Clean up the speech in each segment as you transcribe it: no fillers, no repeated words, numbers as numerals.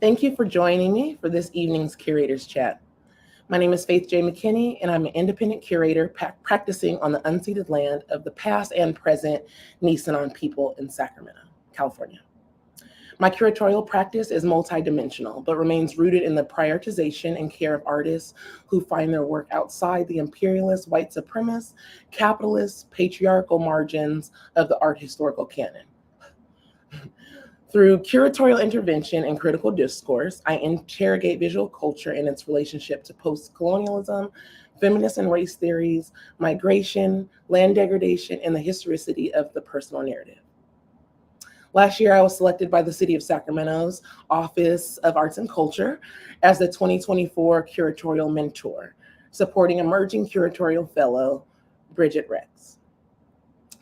Thank you for joining me for this evening's Curators Chat. My name is Faith J. McKinnie, and I'm an independent curator practicing on the unceded land of the past and present Nisenan people in Sacramento, California. My curatorial practice is multidimensional, but remains rooted in the prioritization and care of artists who find their work outside the imperialist, white supremacist, capitalist, patriarchal margins of the art historical canon. Through curatorial intervention and critical discourse, I interrogate visual culture and its relationship to post-colonialism, feminist and race theories, migration, land degradation, and the historicity of the personal narrative. Last year, I was selected by the City of Sacramento's Office of Arts and Culture as the 2024 Curatorial Mentor, supporting emerging curatorial fellow Bridgètt Rex.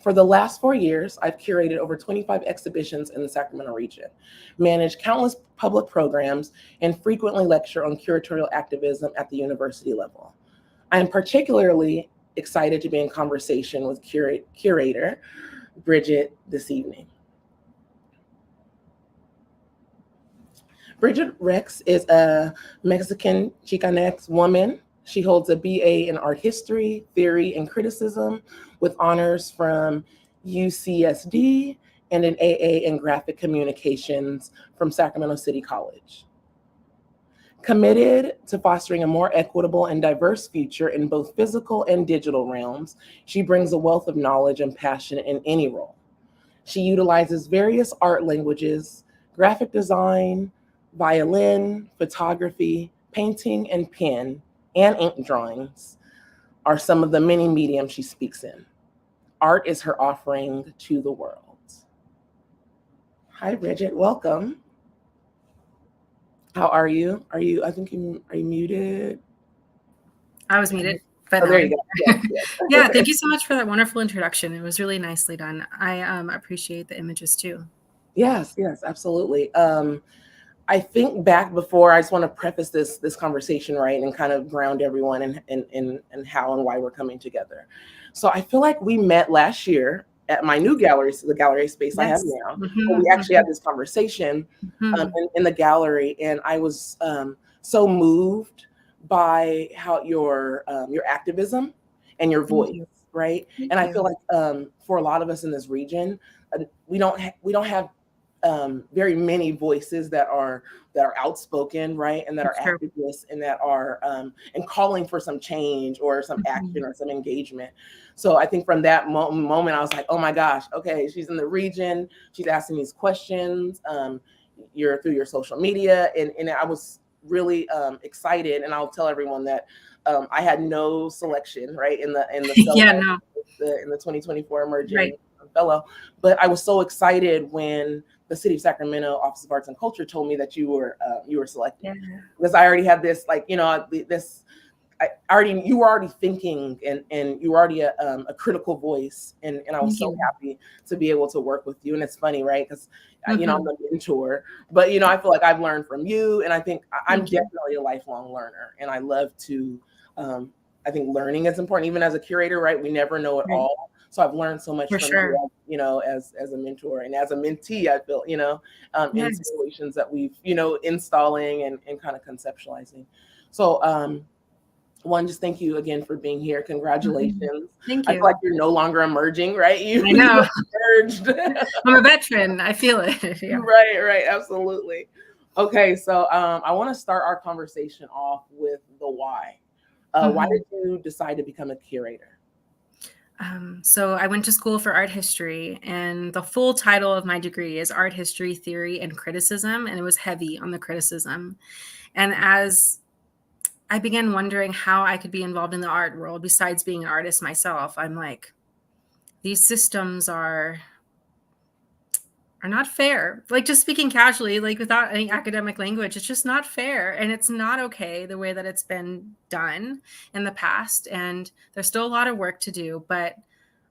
For the last 4 years, I've curated over 25 exhibitions in the Sacramento region, managed countless public programs, and frequently lecture on curatorial activism at the university level. I am particularly excited to be in conversation with curator Bridgètt this evening. Bridgètt Rex is a Mexican Chicanx woman. She holds a BA in art history, theory, and criticism with honors from UCSD and an AA in graphic communications from Sacramento City College. Committed to fostering a more equitable and diverse future in both physical and digital realms, she brings a wealth of knowledge and passion in any role. She utilizes various art languages, graphic design, violin, photography, painting, and pen, and ink drawings are some of the many mediums she speaks in. Art is her offering to the world. Hi, Bridgètt, welcome. How are you? Are you muted? I was muted. But there you go. Yes. Yeah, thank you so much for that wonderful introduction. It was really nicely done. I appreciate the images too. Yes, absolutely. I think back before, I just want to preface this conversation, right, and kind of ground everyone in how and why we're coming together. So I feel like we met last year at my new gallery, so the gallery space I have now. We actually had this conversation in the gallery, and I was so moved by how your activism and your voice, right? And I feel like for a lot of us in this region, we don't have very many voices that are outspoken, right, and that are activists and that are and calling for some change or some action or some engagement. So I think from that moment, I was like, oh my gosh, okay, she's in the region, she's asking these questions. You're through your social media, and I was really excited. And I'll tell everyone that I had no selection, right, in the in the 2024 emerging fellow, but I was so excited when the City of Sacramento Office of Arts and Culture told me that you were selected, because I already had this, like, you know, you were already thinking, and you were already a critical voice, and I was so happy to be able to work with you. And it's funny, right, because you know, I'm a mentor, but you know, I feel like I've learned from you, and I think I'm definitely a lifelong learner, and I love to I think learning is important, even as a curator, right? We never know it all. So I've learned so much from you know, as a mentor and as a mentee. I feel, you know, in situations that we've, you know, installing and kind of conceptualizing. So one, just thank you again for being here. Congratulations. Thank you. I feel like you're no longer emerging, right? I know. I'm a veteran. I feel it. Right. Absolutely. Okay, so I want to start our conversation off with the why. Why did you decide to become a curator? So I went to school for art history, and the full title of my degree is Art History, Theory, and Criticism, and it was heavy on the criticism. And as I began wondering how I could be involved in the art world besides being an artist myself, I'm like, these systems are not fair. Like, just speaking casually, like without any academic language, it's just not fair. And it's not okay the way that it's been done in the past. And there's still a lot of work to do, but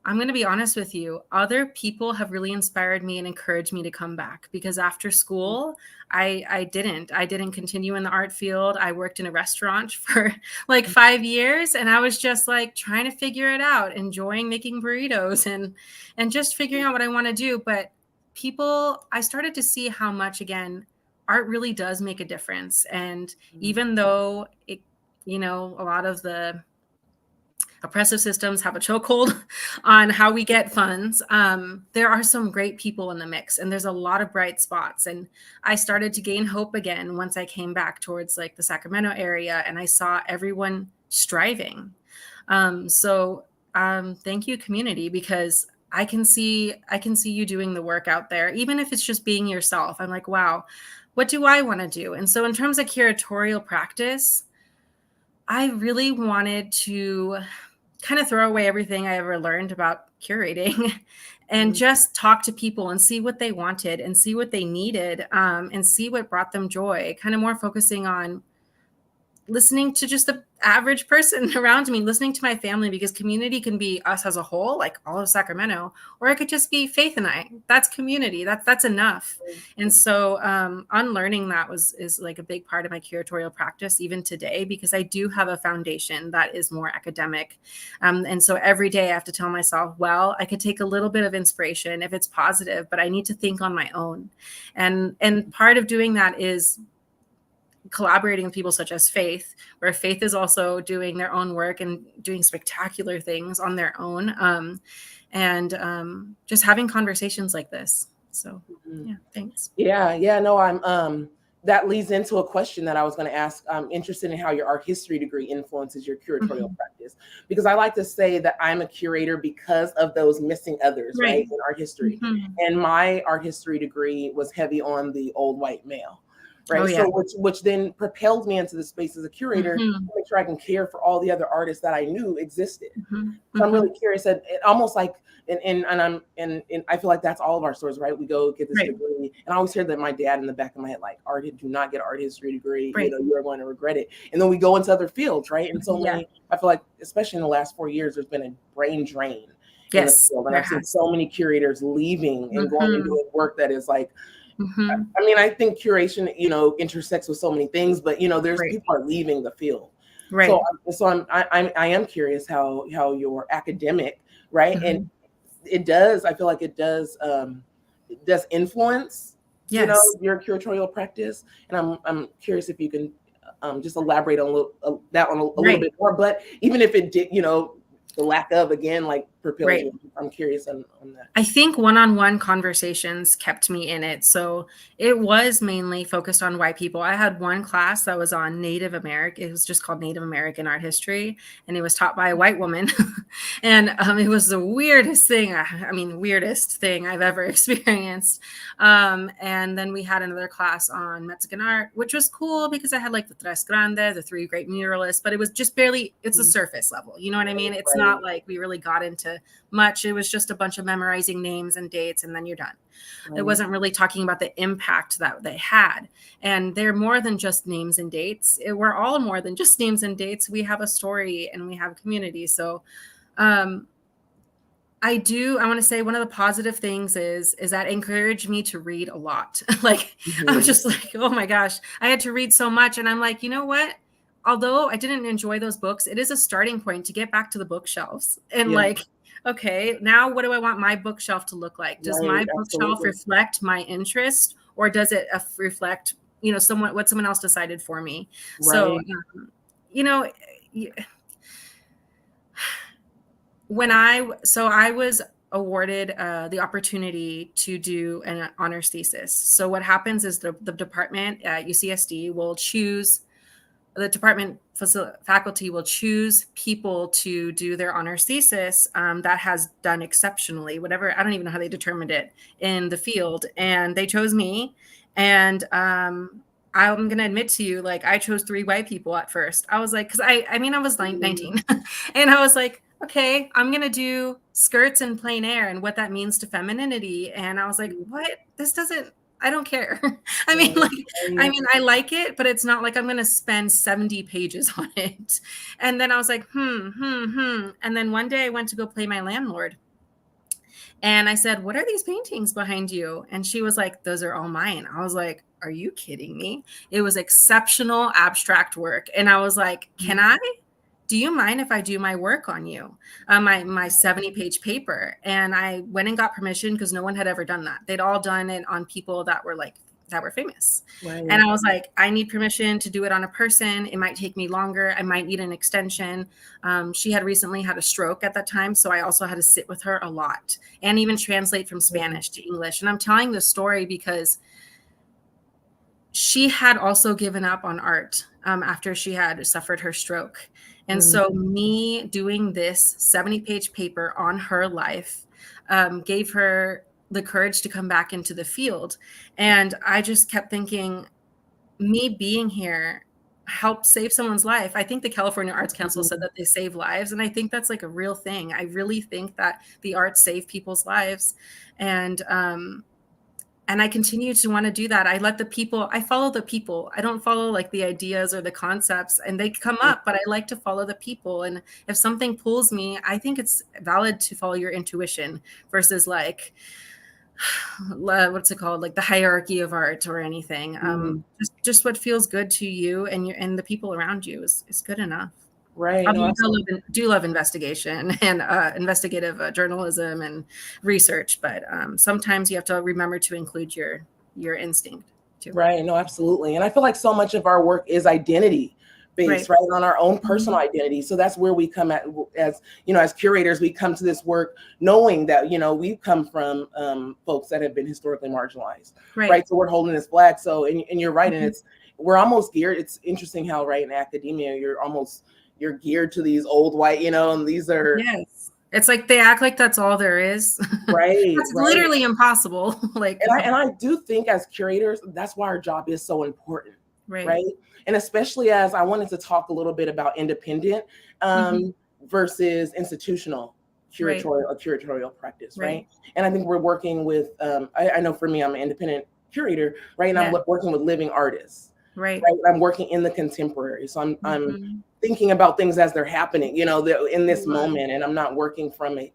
I'm going to be honest with you. Other people have really inspired me and encouraged me to come back, because after school, I didn't continue in the art field. I worked in a restaurant for like 5 years, and I was just like trying to figure it out, enjoying making burritos and just figuring out what I want to do. But I started to see how much, again, art really does make a difference. And even though it, a lot of the oppressive systems have a chokehold on how we get funds, there are some great people in the mix, and there's a lot of bright spots. And I started to gain hope again once I came back towards like the Sacramento area, and I saw everyone striving. Thank you, community, because I can see you doing the work out there, even if it's just being yourself. I'm like, wow, what do I want to do? And so in terms of curatorial practice, I really wanted to kind of throw away everything I ever learned about curating and just talk to people and see what they wanted and see what they needed, and see what brought them joy, kind of more focusing on listening to just the average person around me, listening to my family, because community can be us as a whole, like all of Sacramento, or it could just be Faith and I. That's community. That's enough. And so unlearning that is like a big part of my curatorial practice even today, because I do have a foundation that is more academic. And so every day I have to tell myself, well, I could take a little bit of inspiration if it's positive, but I need to think on my own. And part of doing that is collaborating with people such as Faith, where Faith is also doing their own work and doing spectacular things on their own, and just having conversations like this. So yeah, thanks. No, I'm that leads into a question that I was going to ask. I'm interested in how your art history degree influences your curatorial practice, because I like to say that I'm a curator because of those missing others, right, in art history. And my art history degree was heavy on the old white male. Right. Oh, yeah. So which then propelled me into the space as a curator to make sure I can care for all the other artists that I knew existed. So I'm really curious, that it almost like, and I feel like that's all of our stories, right? We go get this degree, and I always hear that my dad in the back of my head, like, do not get an art history degree, you're going to regret it. And then we go into other fields, right? And so many, I feel like, especially in the last 4 years, there's been a brain drain in the field, and I've seen so many curators leaving and going and doing work that is like, I mean, I think curation, intersects with so many things, but there's people are leaving the field. Right. So I am curious how your academic, right, and it does. I feel like it does influence, your curatorial practice, and I'm curious if you can just elaborate on that a little bit more. But even if it did, the lack of, again, like, propelling you. I'm curious on that. I think one-on-one conversations kept me in it. So it was mainly focused on white people. I had one class that was on Native American. It was just called Native American Art History, and it was taught by a white woman. And it was the weirdest thing. Weirdest thing I've ever experienced. And then we had another class on Mexican art, which was cool because I had like the Tres Grandes, the three great muralists, but it was just barely, it's a surface level. You know what I mean? It's not like we really got into much. It was just a bunch of memorizing names and dates, and then you're done. It wasn't really talking about the impact that they had. And they're more than just names and dates. We're all more than just names and dates. We have a story and we have a community. So I want to say one of the positive things is that it encouraged me to read a lot. Like, I was just like, oh my gosh, I had to read so much. And I'm like, you know what? Although I didn't enjoy those books, it is a starting point to get back to the bookshelves and like, okay, now what do I want my bookshelf to look like? Does my bookshelf reflect my interest, or does it reflect, what someone else decided for me? So, I was awarded the opportunity to do an honors thesis. So what happens is the department at UCSD will choose, the department faculty will choose people to do their honors thesis that has done exceptionally, whatever. I don't even know how they determined it in the field. And they chose me. And I'm going to admit to you, like, I chose 3 white people at first. I was like, because I was 19 and I was like, okay, I'm going to do skirts and plein air and what that means to femininity. And I was like, what? I don't care. I like it, but it's not like I'm going to spend 70 pages on it. And then I was like, And then one day I went to go play my landlord. And I said, what are these paintings behind you? And she was like, those are all mine. I was like, are you kidding me? It was exceptional abstract work. And I was like, do you mind if I do my work on you? My 70-page paper. And I went and got permission because no one had ever done that. They'd all done it on people that were like that were famous. Right. And I was like, I need permission to do it on a person. It might take me longer. I might need an extension. She had recently had a stroke at that time. So I also had to sit with her a lot and even translate from Spanish to English. And I'm telling this story because she had also given up on art after she had suffered her stroke. And so me doing this 70-page paper on her life gave her the courage to come back into the field. And I just kept thinking, me being here helped save someone's life. I think the California Arts Council said that they save lives. And I think that's like a real thing. I really think that the arts save people's lives. And I continue to want to do that. I follow the people. I don't follow like the ideas or the concepts, and they come up, but I like to follow the people. And if something pulls me, I think it's valid to follow your intuition versus like, what's it called? Like the hierarchy of art or anything. Just what feels good to you and the people around you is good enough. Right. I do love investigation and investigative journalism and research, but sometimes you have to remember to include your instinct too. Right. No, absolutely. And I feel like so much of our work is identity based, right? On our own personal identity. So that's where we come at as curators, we come to this work knowing that, we come from folks that have been historically marginalized, right? So we're holding this flag. So, and you're right. And we're almost geared. It's interesting how, right, in academia, you're geared to these old white, and these are. Yes. It's like they act like that's all there is. Right. It's literally impossible. Like, and I do think as curators, that's why our job is so important. Right. And especially as I wanted to talk a little bit about independent versus institutional curatorial practice. Right. And I think we're working with, I know for me, I'm an independent curator, right? And I'm working with living artists. Right. I'm working in the contemporary. So I'm thinking about things as they're happening, in this moment. And I'm not working from a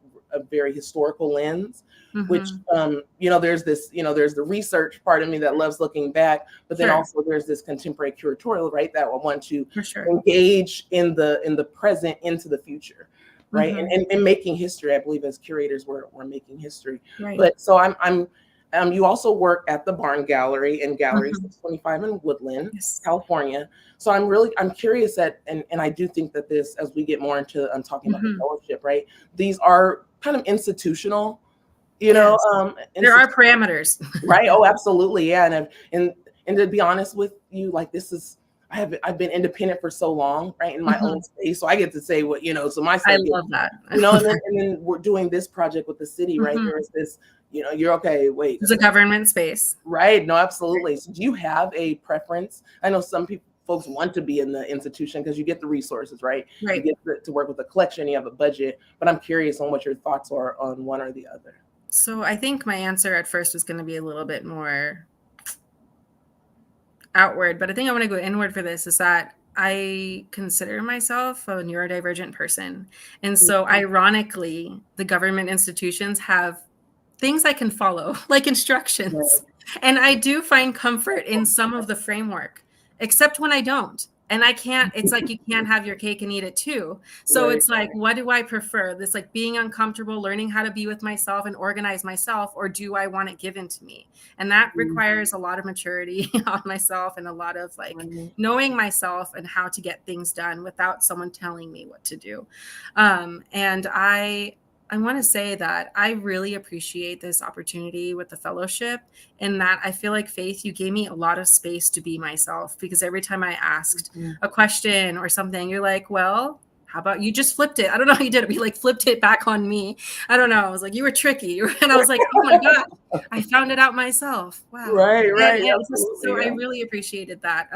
very historical lens, which, there's this, there's the research part of me that loves looking back, but then also there's this contemporary curatorial, right? That I want to engage in the present into the future. Right. And making history. I believe as curators, we're making history. Right. But so I'm you also work at the Barn Gallery and Gallery 625 in Woodland, California. So I'm curious and I do think that this, as we get more into talking about the fellowship, right? These are kind of institutional, there are parameters. Right. Oh, absolutely. Yeah. And to be honest with you, like I've been independent for so long, right, in my own space. So I get to say what, so my I love that. and then we're doing this project with the city, right? There's this, you're okay, wait. It's a government space. Right. No, absolutely. So do you have a preference? I know some folks want to be in the institution because you get the resources, right? You get to work with a collection, you have a budget, but I'm curious on what your thoughts are on one or the other. So I think my answer at first is going to be a little bit more outward, but I think I want to go inward for this, is that I consider myself a neurodivergent person. And so ironically, the government institutions have things I can follow, like instructions. And I do find comfort in some of the framework, except when I don't. And I can't, it's like you can't have your cake and eat it too. So it's like, what do I prefer? This like being uncomfortable, learning how to be with myself and organize myself, or do I want it given to me? And that requires a lot of maturity on myself and a lot of like knowing myself and how to get things done without someone telling me what to do. And I want to say that I really appreciate this opportunity with the fellowship, in that I feel like, Faith, you gave me a lot of space to be myself, because every time I asked a question or something, you're like, well, how about you just flipped it? I don't know how you did it, but you like flipped it back on me. I don't know. I was like, you were tricky. And I was like, oh my God, I found it out myself. Wow. Right. So I really appreciated that.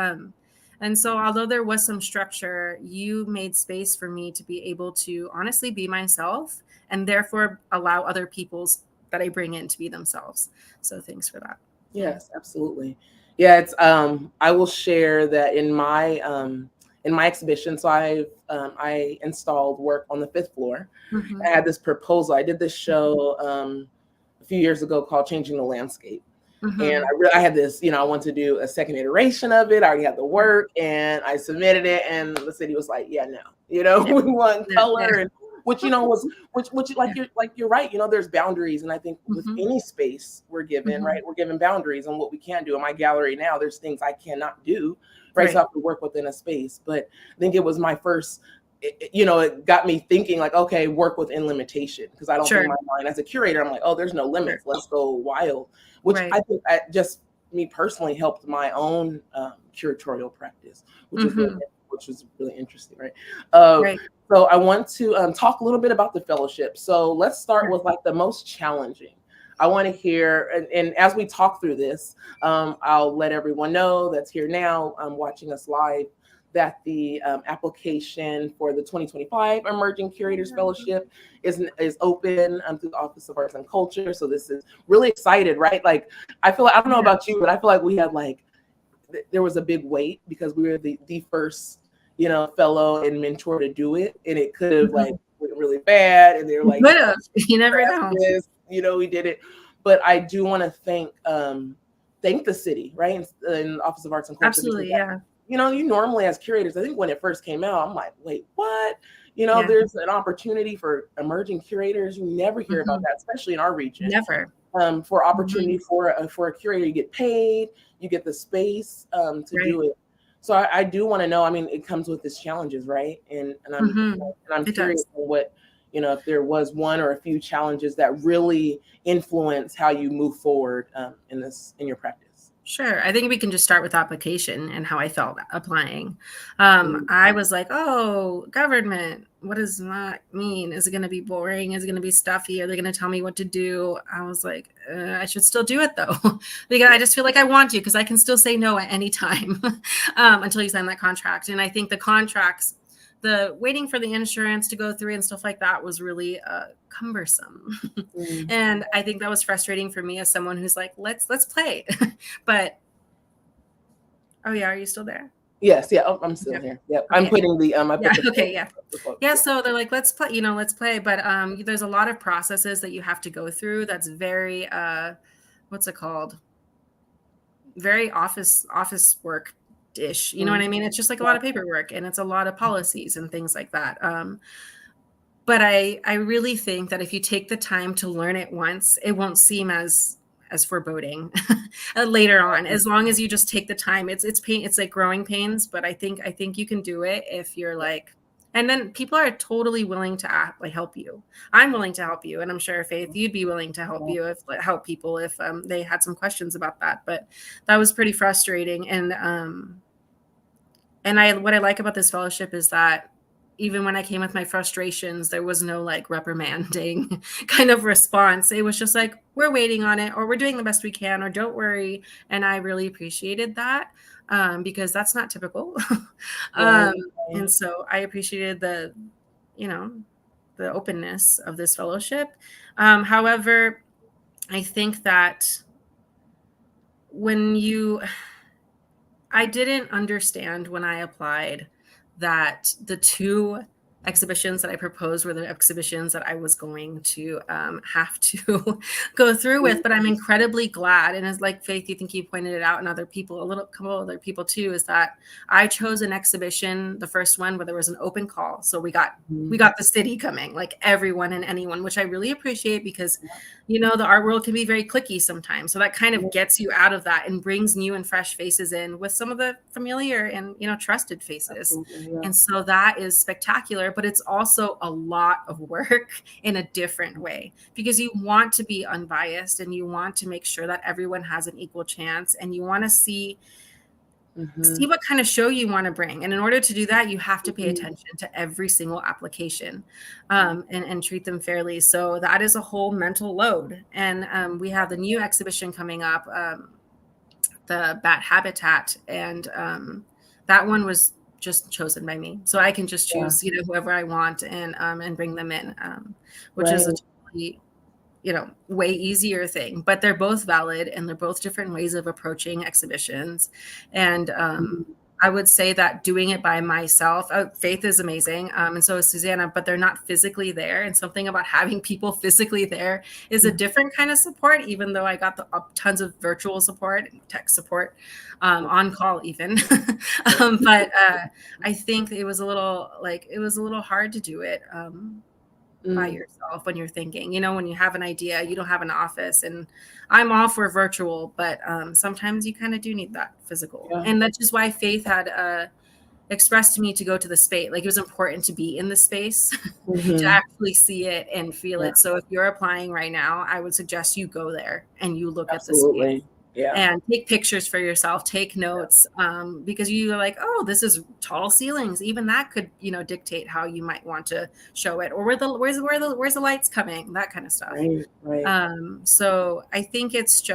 And so although there was some structure, you made space for me to be able to honestly be myself, and therefore allow other people's that I bring in to be themselves. So thanks for that. Yes, absolutely. Yeah, it's I will share that in my exhibition. So I installed work on the 5th floor. I had this proposal. I did this show a few years ago called Changing the Landscape. And I had this, I wanted to do a second iteration of it. I already had the work and I submitted it, and the city was like, yeah, no, we want color and which which like you're right. There's boundaries, and I think with any space we're given, right, we're given boundaries on what we can do. In my gallery now, there's things I cannot do, right? So I have to work within a space. But I think it was my first. It got me thinking like, okay, work within limitation, because I don't think my mind as a curator, I'm like, oh, there's no limits. Let's go wild, which I think just me personally helped my own curatorial practice, which was really interesting, right? So I want to talk a little bit about the fellowship. So let's start with like the most challenging. I want to hear, and as we talk through this, I'll let everyone know that's here now, watching us live, that the application for the 2025 Emerging Curators Fellowship is open through the Office of Arts and Culture. So this is really excited, right? Like, I feel like, I don't know about you, but I feel like we had like, there was a big wait because we were the first, fellow and mentor to do it. And it could have like went really bad. And they were like, you never know. We did it. But I do want to thank the city, right? And Office of Arts and Culture. Absolutely, yeah. You normally as curators, I think when it first came out, I'm like, wait, what? There's an opportunity for emerging curators. You never hear about that, especially in our region. Never. For opportunity for a curator, you get paid, you get the space to do it. So I do want to know. I mean, it comes with its challenges, right? And I'm curious what, if there was one or a few challenges that really influence how you move forward in your practice. Sure. I think we can just start with application and how I felt applying. I was like, oh, government, what does that mean? Is it going to be boring? Is it going to be stuffy? Are they going to tell me what to do? I was like, I should still do it though, because I just feel like I want to, because I can still say no at any time until you sign that contract. And I think the contracts, the waiting for the insurance to go through and stuff like that was really cumbersome. And I think that was frustrating for me as someone who's like, let's play. But, oh yeah, are you still there? Yes, yeah, I'm still here. Yep, okay. I'm putting the yeah. So they're like, let's play. But there's a lot of processes that you have to go through. That's very what's it called? Very office work ish. You know what I mean? It's just like a lot of paperwork, and it's a lot of policies and things like that. But I really think that if you take the time to learn it once, it won't seem as foreboding later on, as long as you just take the time. It's pain. It's like growing pains, but I think you can do it if you're like, and then people are totally willing to help you. I'm willing to help you. And I'm sure, Faith, you'd be willing to help help people if they had some questions about that. But that was pretty frustrating. And what I like about this fellowship is that even when I came with my frustrations, there was no like reprimanding kind of response. It was just like, we're waiting on it, or we're doing the best we can, or don't worry. And I really appreciated that because that's not typical. And so I appreciated the openness of this fellowship. However, I think that I didn't understand when I applied that the two exhibitions that I proposed were the exhibitions that I was going to have to go through with. But I'm incredibly glad, and as like Faith, you think you pointed it out, and other people, a couple other people too, is that I chose an exhibition, the first one, where there was an open call. So we got the city coming, like everyone and anyone, which I really appreciate, because the art world can be very cliquey sometimes. So that kind of gets you out of that and brings new and fresh faces in with some of the familiar and trusted faces. And so that is spectacular. But it's also a lot of work in a different way, because you want to be unbiased and you want to make sure that everyone has an equal chance, and you want to see what kind of show you want to bring. And in order to do that, you have to pay attention to every single application and treat them fairly. So that is a whole mental load. And we have the new exhibition coming up, the Bat Habitat, and that one was just chosen by me, so I can just choose whoever I want and bring them in, which is a totally way easier thing. But they're both valid, and they're both different ways of approaching exhibitions. And I would say that doing it by myself, Faith is amazing, and so is Susanna, but they're not physically there. And something about having people physically there is a different kind of support, even though I got tons of virtual support, tech support, on call even. But I think it was a little hard to do it by Mm. yourself when you're thinking, when you have an idea, you don't have an office. And I'm all for virtual, but sometimes you kind of do need that physical. Yeah. And that's just why Faith had expressed to me to go to the space. Like, it was important to be in the space to Hmm. actually see it and feel Yeah. it. So if you're applying right now, I would suggest you go there and you look at the space Absolutely. Yeah. and take pictures for yourself, take notes, because you're like, oh, this is tall ceilings. Even that could, dictate how you might want to show it, or where's the lights coming, that kind of stuff. Right. Right. So I think it's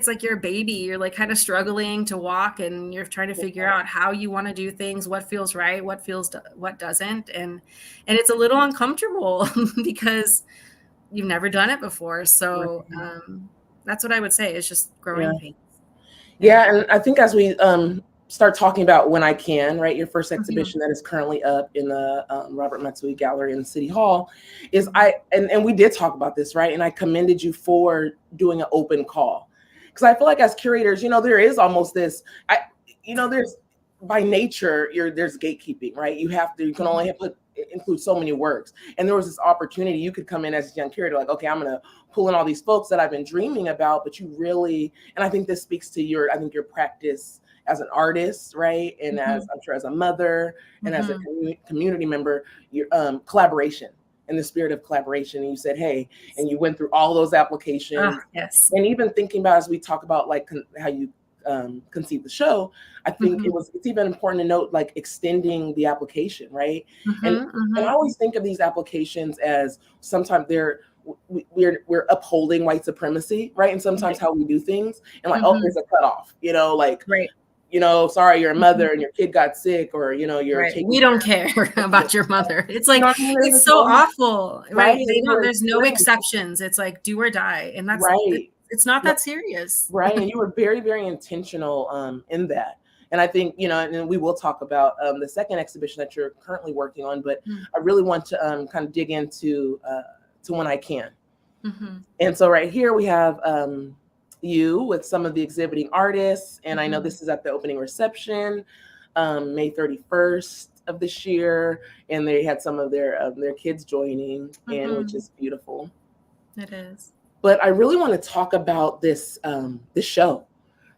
like you're a baby. You're like kind of struggling to walk, and you're trying to figure out how you want to do things, what feels right, what doesn't, and it's a little uncomfortable because you've never done it before. So Right. that's what I would say is just Yeah. growing pains. Yeah, and I think as we start talking about When I Can, right, your first Mhm. exhibition that is currently up in the Robert Matsui Gallery in City Hall, is and we did talk about this, right? And I commended you for doing an open call, because I feel like as curators, there is almost this, there's by nature there's gatekeeping, right? You can only include so many works, and there was this opportunity you could come in as a young curator, like, okay, I'm gonna pull in all these folks that I've been dreaming about, but you really, and I think this speaks to your practice as an artist, right? And as I'm sure as a mother and as a community member, your collaboration and the spirit of collaboration. And you said, hey, and you went through all those applications. Yes. And even thinking about, as we talk about like how you conceive the show, I think it's even important to note like extending the application, right? And I always think of these applications as sometimes we're upholding white supremacy, right? And sometimes how we do things, and like, oh, there's a cutoff, like, Right. Sorry, you're a mother and your kid got sick, or you're Right. taking We don't care about your mother. It's like, what I mean? There's it's this so moment, awful, right? right? There's no exceptions. It's like do or die, and Right. it's not that serious. Right. And you were very, very intentional in that. And I think, and then we will talk about the second exhibition that you're currently working on, but I really want to kind of dig into to When I Can. And so right here we have you with some of the exhibiting artists. And I know this is at the opening reception, May 31st of this year. And they had some of their kids joining, and which is beautiful. It is. But I really want to talk about this show,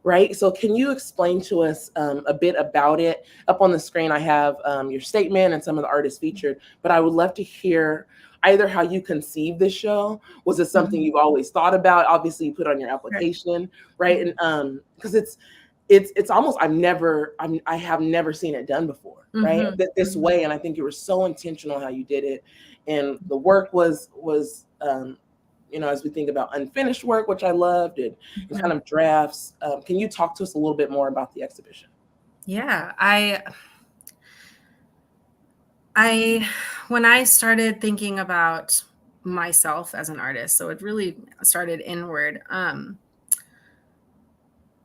right? So can you explain to us a bit about it? Up on the screen, I have your statement and some of the artists featured, but I would love to hear either how you conceived this show. Was it something you've always thought about? Obviously, you put on your application, right? And because it's almost I have never seen it done before, right? This way, and I think you were so intentional how you did it, and the work was as we think about unfinished work, which I loved, and kind of drafts. Can you talk to us a little bit more about the exhibition? Yeah, when I started thinking about myself as an artist, so it really started inward.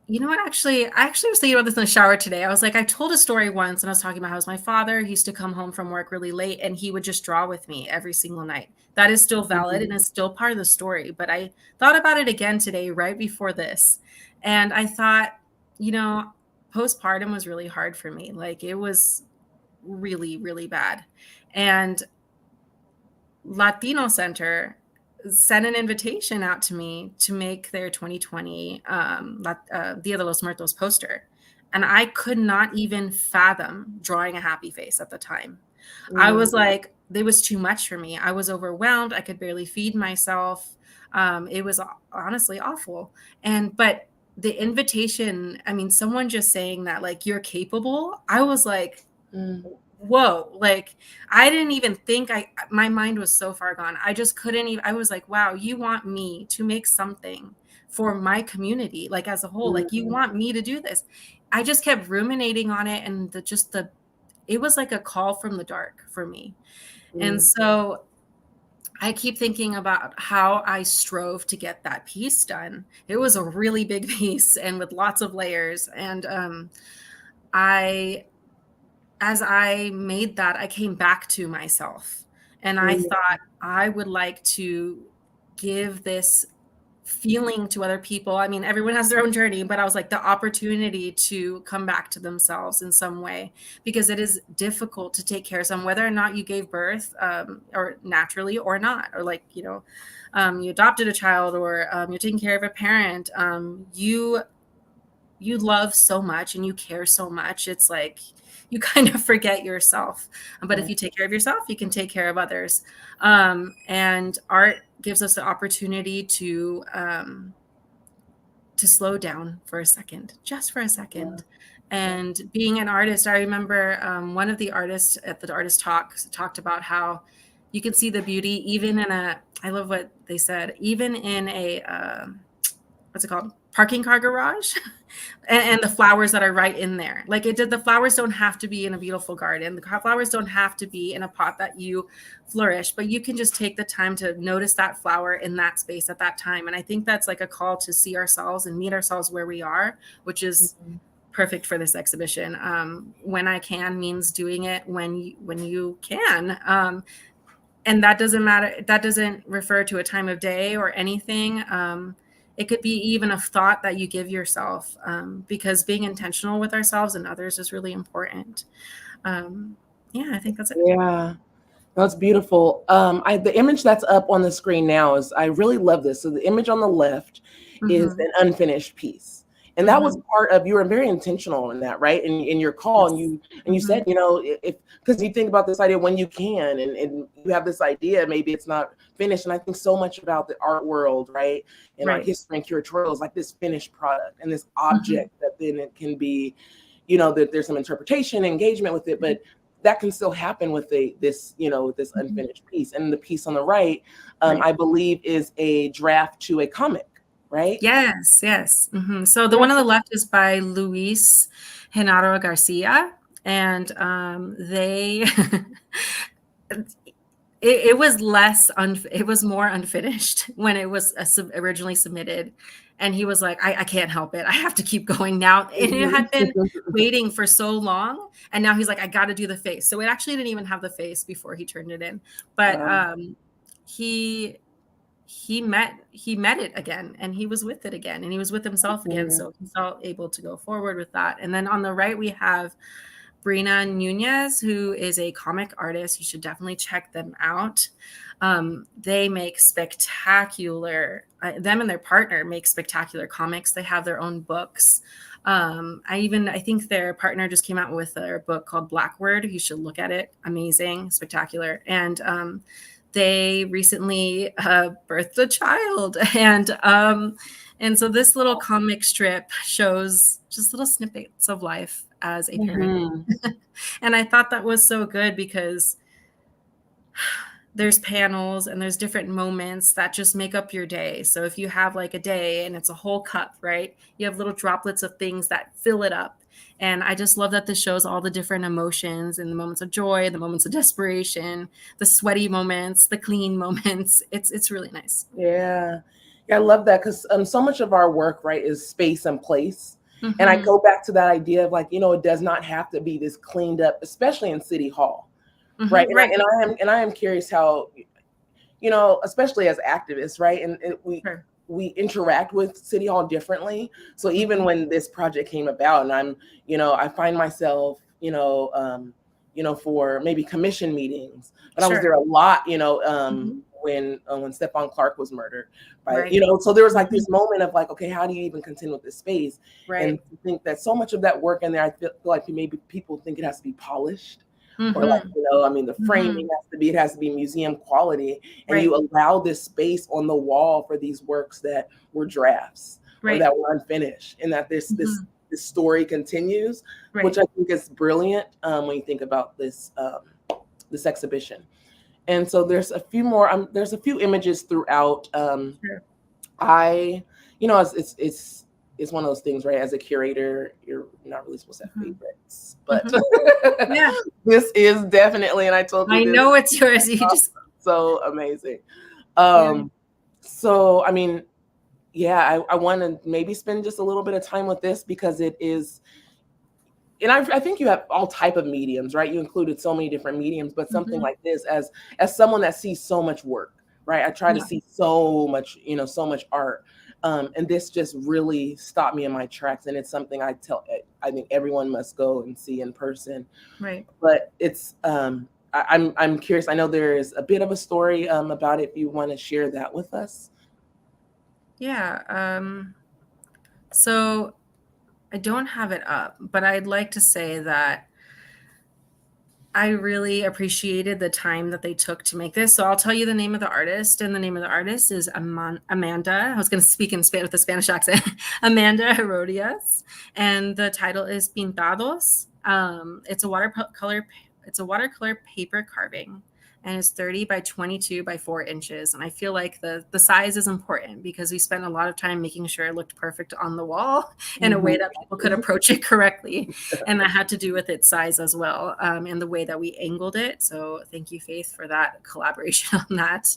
You know what? I actually was thinking about this in the shower today. I was like, I told a story once, and I was talking about how my father, he used to come home from work really late, and he would just draw with me every single night. That is still valid and is still part of the story. But I thought about it again today, right before this, and I thought, postpartum was really hard for me. Like, it was really, really bad, and Latino Center sent an invitation out to me to make their 2020 Dia de los Muertos poster. And I could not even fathom drawing a happy face at the time. I was like, it was too much for me. I was overwhelmed. I could barely feed myself. It was honestly awful. But the invitation, I mean, someone just saying that, like, you're capable, I was like, whoa, like, I didn't even think my mind was so far gone. I just couldn't even, I was like, wow, you want me to make something for my community, like as a whole, like you want me to do this. I just kept ruminating on it, and it was like a call from the dark for me. And so I keep thinking about how I strove to get that piece done. It was a really big piece and with lots of layers. And as I made that, I came back to myself, and I thought I would like to give this feeling to other people. I mean, everyone has their own journey, but I was like, the opportunity to come back to themselves in some way, because it is difficult to take care of someone, whether or not you gave birth, or naturally or not, or like, you adopted a child, or you're taking care of a parent. You love so much and you care so much. It's like you kind of forget yourself. But if you take care of yourself, you can take care of others. And art gives us the opportunity to slow down for a second, just for a second. And being an artist, I remember one of the artists at the artist talk talked about how you can see the beauty even in I love what they said, even in a, what's it called? Parking car garage. And the flowers that are right in there. Like the flowers don't have to be in a beautiful garden. The flowers don't have to be in a pot that you flourish, but you can just take the time to notice that flower in that space at that time. And I think that's like a call to see ourselves and meet ourselves where we are, which is perfect for this exhibition. When I can means doing it when you can. And that doesn't matter. That doesn't refer to a time of day or anything. It could be even a thought that you give yourself, because being intentional with ourselves and others is really important. I think that's it. Yeah, that's beautiful. The image that's up on the screen now I really love this. So the image on the left is an unfinished piece. And that was part of, you were very intentional in that, right? In your call, and you said, because you think about this idea when you can, and you have this idea, maybe it's not finished. And I think so much about the art world, right? And art history and curatorial is like this finished product and this object that then it can be, that there's some interpretation, engagement with it, but that can still happen with this unfinished piece. And the piece on the right, I believe, is a draft to a comic. Right? Yes. So the one on the left is by Luis Genaro Garcia, and they it was more unfinished when it was originally submitted, and he was like, I can't help it, I have to keep going now. And it had been waiting for so long, and now he's like, I got to do the face. So it actually didn't even have the face before he turned it in, but he met it again, and he was with it again, and he was with himself again. So he felt able to go forward with that. And then on the right, we have Brina Nunez, who is a comic artist. You should definitely check them out. They make spectacular, them and their partner make spectacular comics. They have their own books. I think their partner just came out with their book called Blackword. You should look at it. Amazing, spectacular. And they recently birthed a child, and so this little comic strip shows just little snippets of life as a parent. And I thought that was so good, because there's panels and there's different moments that just make up your day. So if you have like a day and it's a whole cup, right? You have little droplets of things that fill it up. And I just love that this shows all the different emotions and the moments of joy, the moments of desperation, the sweaty moments, the clean moments. It's really nice. Yeah, I love that, because so much of our work, right, is space and place. And I go back to that idea of like, it does not have to be this cleaned up, especially in City Hall, right? And I am curious how, especially as activists, right? And we interact with City Hall differently. So even when this project came about, and I'm, I find myself, for maybe commission meetings, but I was there a lot, when Stephon Clark was murdered, right? So there was like this moment of like, okay, how do you even contend with this space? And I think that so much of that work in there, I feel like maybe people think it has to be polished. Or like, the framing it has to be museum quality, and you allow this space on the wall for these works that were drafts or that were unfinished, and that this story continues, which I think is brilliant when you think about this exhibition. And so there's a few more. There's a few images throughout. It's one of those things, right? As a curator, you're not really supposed to have favorites, but this is definitely, and I told you, I know it's yours. You just so amazing. So, I mean, I want to maybe spend just a little bit of time with this, because it is, and I think you have all type of mediums, right? You included so many different mediums, but something like this, as someone that sees so much work, right? I try to see so much, so much art. And this just really stopped me in my tracks. And it's something I think everyone must go and see in person. Right. But it's, I'm curious. I know there is a bit of a story about it. If you want to share that with us. Yeah. So I don't have it up, but I'd like to say that I really appreciated the time that they took to make this. So I'll tell you the name of the artist, and the name of the artist is Amanda. I was going to speak in with a Spanish accent. Amanda Herodias, and the title is Pintados. It's a watercolor paper carving, and it's 30 by 22 by 4 inches. And I feel like the size is important because we spent a lot of time making sure it looked perfect on the wall in a way that people could approach it correctly. And that had to do with its size as well, and the way that we angled it. So thank you, Faith, for that collaboration on that.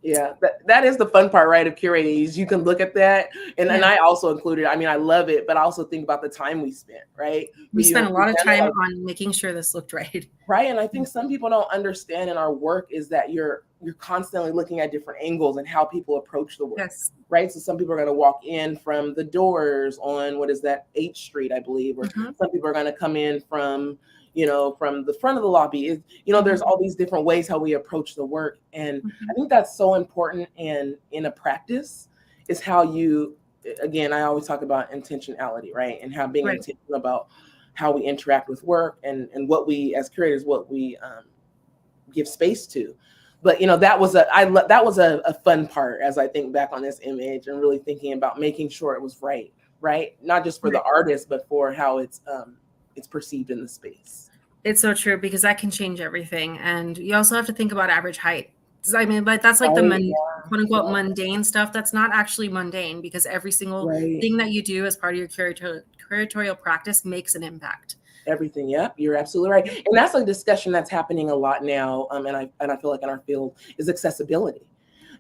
Yeah, that is the fun part, right, of curating. Is you can look at that, and I also included. I mean, I love it, but I also think about the time we spent, right? We spent a lot of time on making sure this looked right. Right, and I think some people don't understand in our work is that you're constantly looking at different angles and how people approach the work. Yes. Right, so some people are going to walk in from the doors on what is that 8th Street, I believe, or some people are going to come in from from the front of the lobby. There's all these different ways how we approach the work. And I think that's so important. And in a practice is how you, again, I always talk about intentionality, right? And how being intentional about how we interact with work and what we, as curators, what we give space to. But, that was a fun part as I think back on this image and really thinking about making sure it was right? Not just for the artist, but for how it's perceived in the space. It's so true, because that can change everything. And you also have to think about average height. I mean, but that's like the quote unquote mundane stuff. That's not actually mundane, because every single thing that you do as part of your curatorial practice makes an impact. Everything. Yep. You're absolutely right. And that's a discussion that's happening a lot now. And I feel like in our field is accessibility,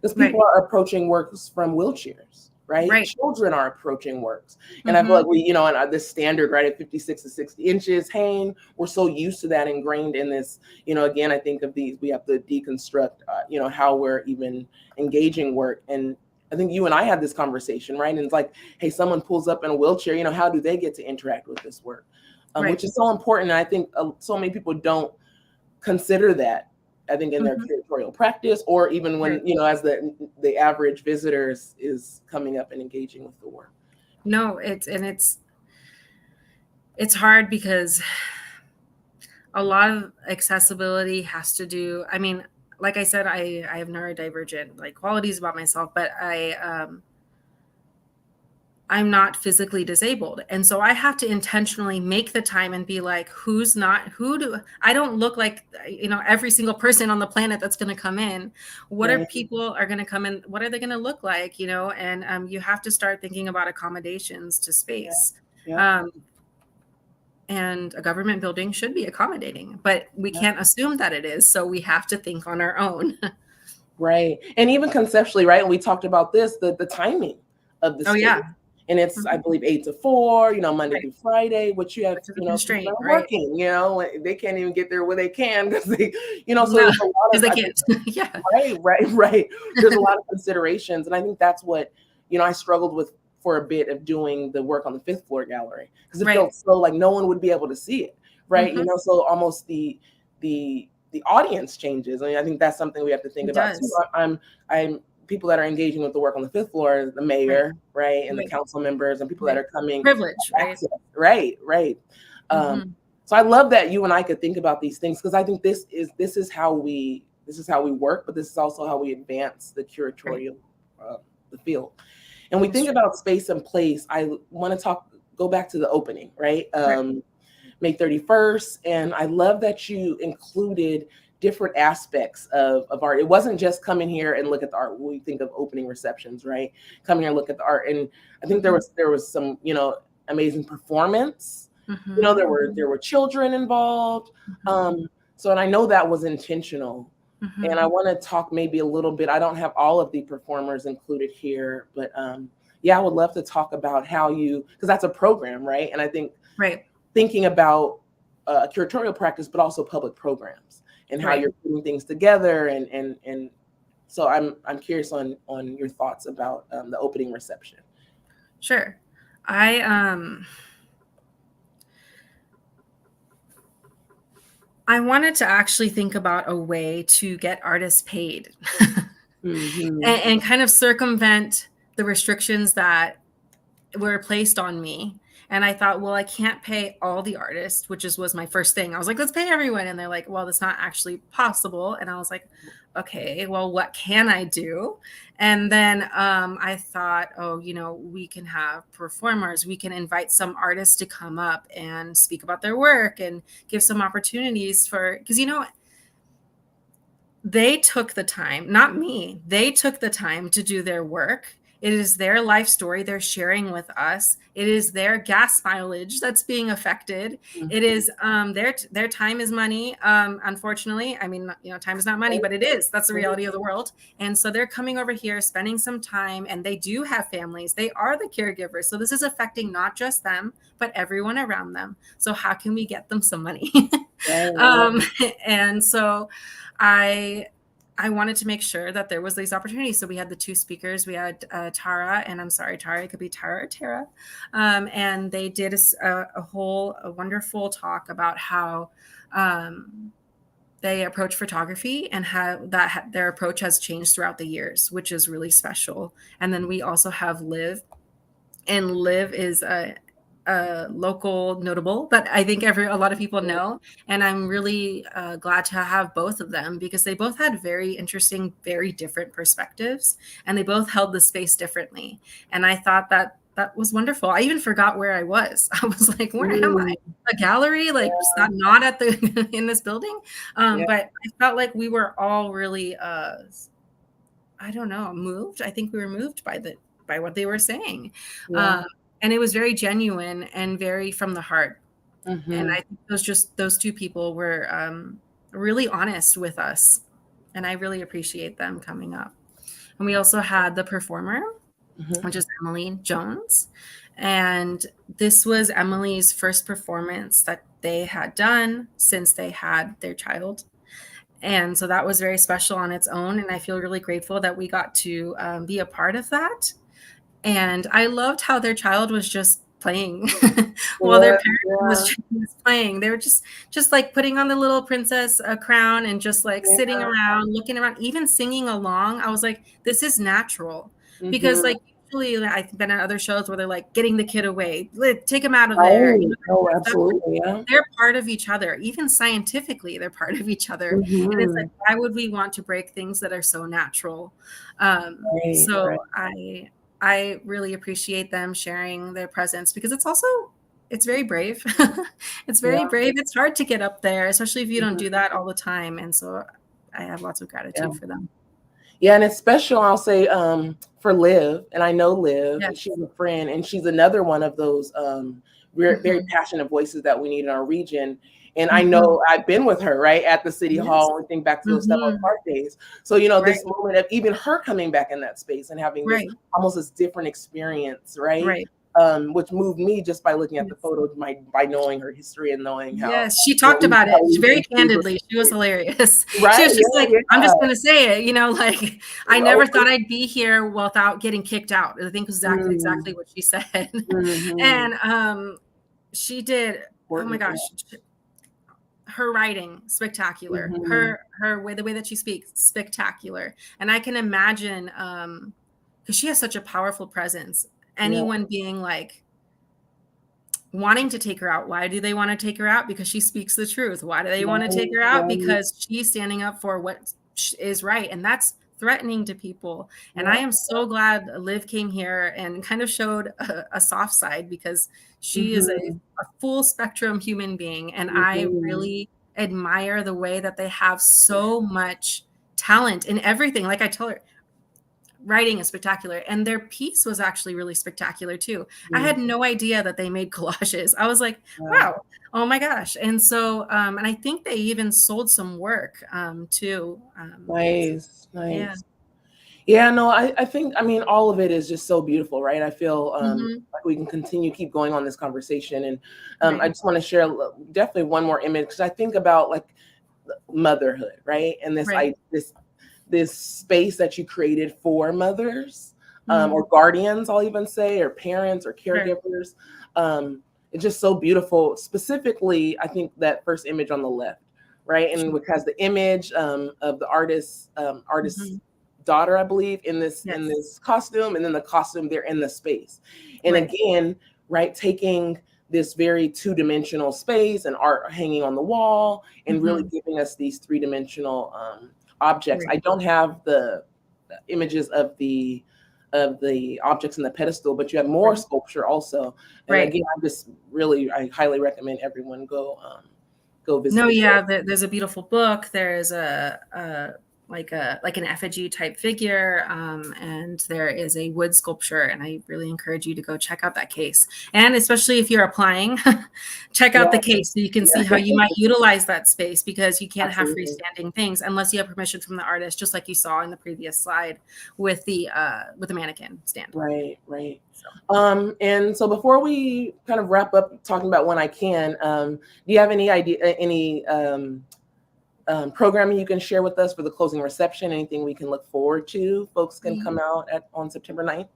because people are approaching works from wheelchairs. Right? Children are approaching works. And I feel like we, and this standard, right, at 56 to 60 inches, hang, we're so used to that, ingrained in this, again, I think of these, we have to deconstruct, how we're even engaging work. And I think you and I had this conversation, right? And it's like, hey, someone pulls up in a wheelchair, how do they get to interact with this work? Which is so important. And I think so many people don't consider that, I think, in their curatorial practice, or even when, as the average visitors is coming up and engaging with the work. No, it's hard, because a lot of accessibility has to do, I mean, like I said, I have neurodivergent qualities about myself, but I'm not physically disabled. And so I have to intentionally make the time and be like, I don't look like, every single person on the planet that's going to come in. What are people are going to come in? What are they going to look like? And you have to start thinking about accommodations to space. And a government building should be accommodating, but we can't assume that it is. So we have to think on our own. Right. And even conceptually, right? And we talked about this, the timing of the space. And it's, I believe, 8 to 4, Monday through Friday, which you have, constraint, working, they can't even get there where they can, because they, so there's a lot of, they can't. Right. There's a lot of considerations. And I think that's what, I struggled with for a bit of doing the work on the 5th floor gallery, because it felt so like no one would be able to see it. Right. So almost the audience changes. I mean, I think that's something we have to think about too. I'm people that are engaging with the work on the 5th floor, the mayor, and the council members, and people that are coming. Privilege, right. So I love that you and I could think about these things, because I think this is how we work, but this is also how we advance the curatorial, the field. And we think about space and place. I want to go back to the opening, right? May 31st, and I love that you included different aspects of art. It wasn't just come in here and look at the art. When we think of opening receptions, right? Come here and look at the art. And I think there was some, amazing performance. There were children involved. So, and I know that was intentional. And I want to talk maybe a little bit. I don't have all of the performers included here, but I would love to talk about how because that's a program, right? And I think thinking about curatorial practice, but also public programs, and how you're putting things together and So I'm curious on your thoughts about the opening reception. Sure. I wanted to actually think about a way to get artists paid and kind of circumvent the restrictions that were placed on me. And I thought, well, I can't pay all the artists, which was my first thing. I was like, let's pay everyone. And they're like, well, that's not actually possible. And I was like, okay, well, what can I do? And then I thought, oh, we can have performers. We can invite some artists to come up and speak about their work and give some opportunities because, they took the time, not me, they took the time to do their work. It is their life story they're sharing with us. It is their gas mileage that's being affected. It is their time is money. Unfortunately, I mean, time is not money, but it is. That's the reality of the world. And so they're coming over here, spending some time, and they do have families. They are the caregivers. So this is affecting not just them, but everyone around them. So how can we get them some money? And so I wanted to make sure that there was these opportunities. So we had the two speakers. We had Tara, and I'm sorry, Tara, it could be Tara or Tara. And they did a wonderful talk about how they approach photography and how their approach has changed throughout the years, which is really special. And then we also have Liv, and Liv is a local notable that I think a lot of people know. And I'm really glad to have both of them because they both had very interesting, very different perspectives, and they both held the space differently. And I thought that was wonderful. I even forgot where I was. I was like, where am I? A gallery? Like not at the in this building. But I felt like we were all really I don't know, moved. I think we were moved by what they were saying. And it was very genuine and very from the heart. And I think those two people were really honest with us. And I really appreciate them coming up. And we also had the performer, which is Emily Jones. And this was Emily's first performance that they had done since they had their child. And so that was very special on its own. And I feel really grateful that we got to be a part of that. And I loved how their child was just playing while their parent was playing. They were just like putting on the little princess crown and just like sitting around, looking around, even singing along. I was like, this is natural because like usually I've been at other shows where they're like getting the kid away, take him out of there. Absolutely. They're part of each other. Even scientifically, they're part of each other. And it's like, why would we want to break things that are so natural? I really appreciate them sharing their presence because it's very brave. It's very brave. It's hard to get up there, especially if you don't do that all the time. And so I have lots of gratitude for them. Yeah, and it's special, I'll say, for Liv, and I know Liv, she's a friend, and she's another one of those very passionate voices that we need in our region. And I know I've been with her, right, at the City Hall, and think back to those Step on Park days. So, this moment of even her coming back in that space and having this almost this different experience, right? Which moved me just by looking at the photos, by knowing her history and knowing how. Yes, she talked about it very candidly. She was hilarious. She was just like, I'm just going to say it, like, I never thought I'd be here without getting kicked out. I think was exactly what she said. And she did, oh my gosh. Her writing, spectacular. Her way, the way that she speaks, spectacular. And I can imagine, because she has such a powerful presence, anyone being like wanting to take her out. Why do they want to take her out? Because she speaks the truth. Why do they want to take her out? Because she's standing up for what is right. And that's threatening to people. And I am so glad Liv came here and kind of showed a soft side because she is a full spectrum human being. And I really admire the way that they have so much talent in everything. Like I told her, writing is spectacular. And their piece was actually really spectacular too. I had no idea that they made collages. I was like, wow, oh my gosh. And so, and I think they even sold some work too. Nice. Yeah, no, I think, all of it is just so beautiful, right? I feel like we can continue, keep going on this conversation. And I just want to share definitely one more image because I think about like motherhood, right? And this this space that you created for mothers, or guardians, I'll even say, or parents or caregivers. It's just so beautiful. Specifically, I think that first image on the left, right, and which has the image of the artist's daughter, I believe, in this costume, and then the costume they're in the space. And again, right, taking this very two-dimensional space and art hanging on the wall, and really giving us these three-dimensional objects. I don't have the images of the objects in the pedestal, but you have more sculpture also. And again, I highly recommend everyone go visit. No, yeah, there's a beautiful book. There's like an effigy type figure, and there is a wood sculpture, and I really encourage you to go check out that case. And especially if you're applying, check out the case so you can see how you might utilize that space, because you can't have freestanding things unless you have permission from the artist, just like you saw in the previous slide with the mannequin stand. Right. So. And so before we kind of wrap up talking about When I Can, do you have any programming you can share with us for the closing reception? Anything we can look forward to? Folks can come out on September 9th.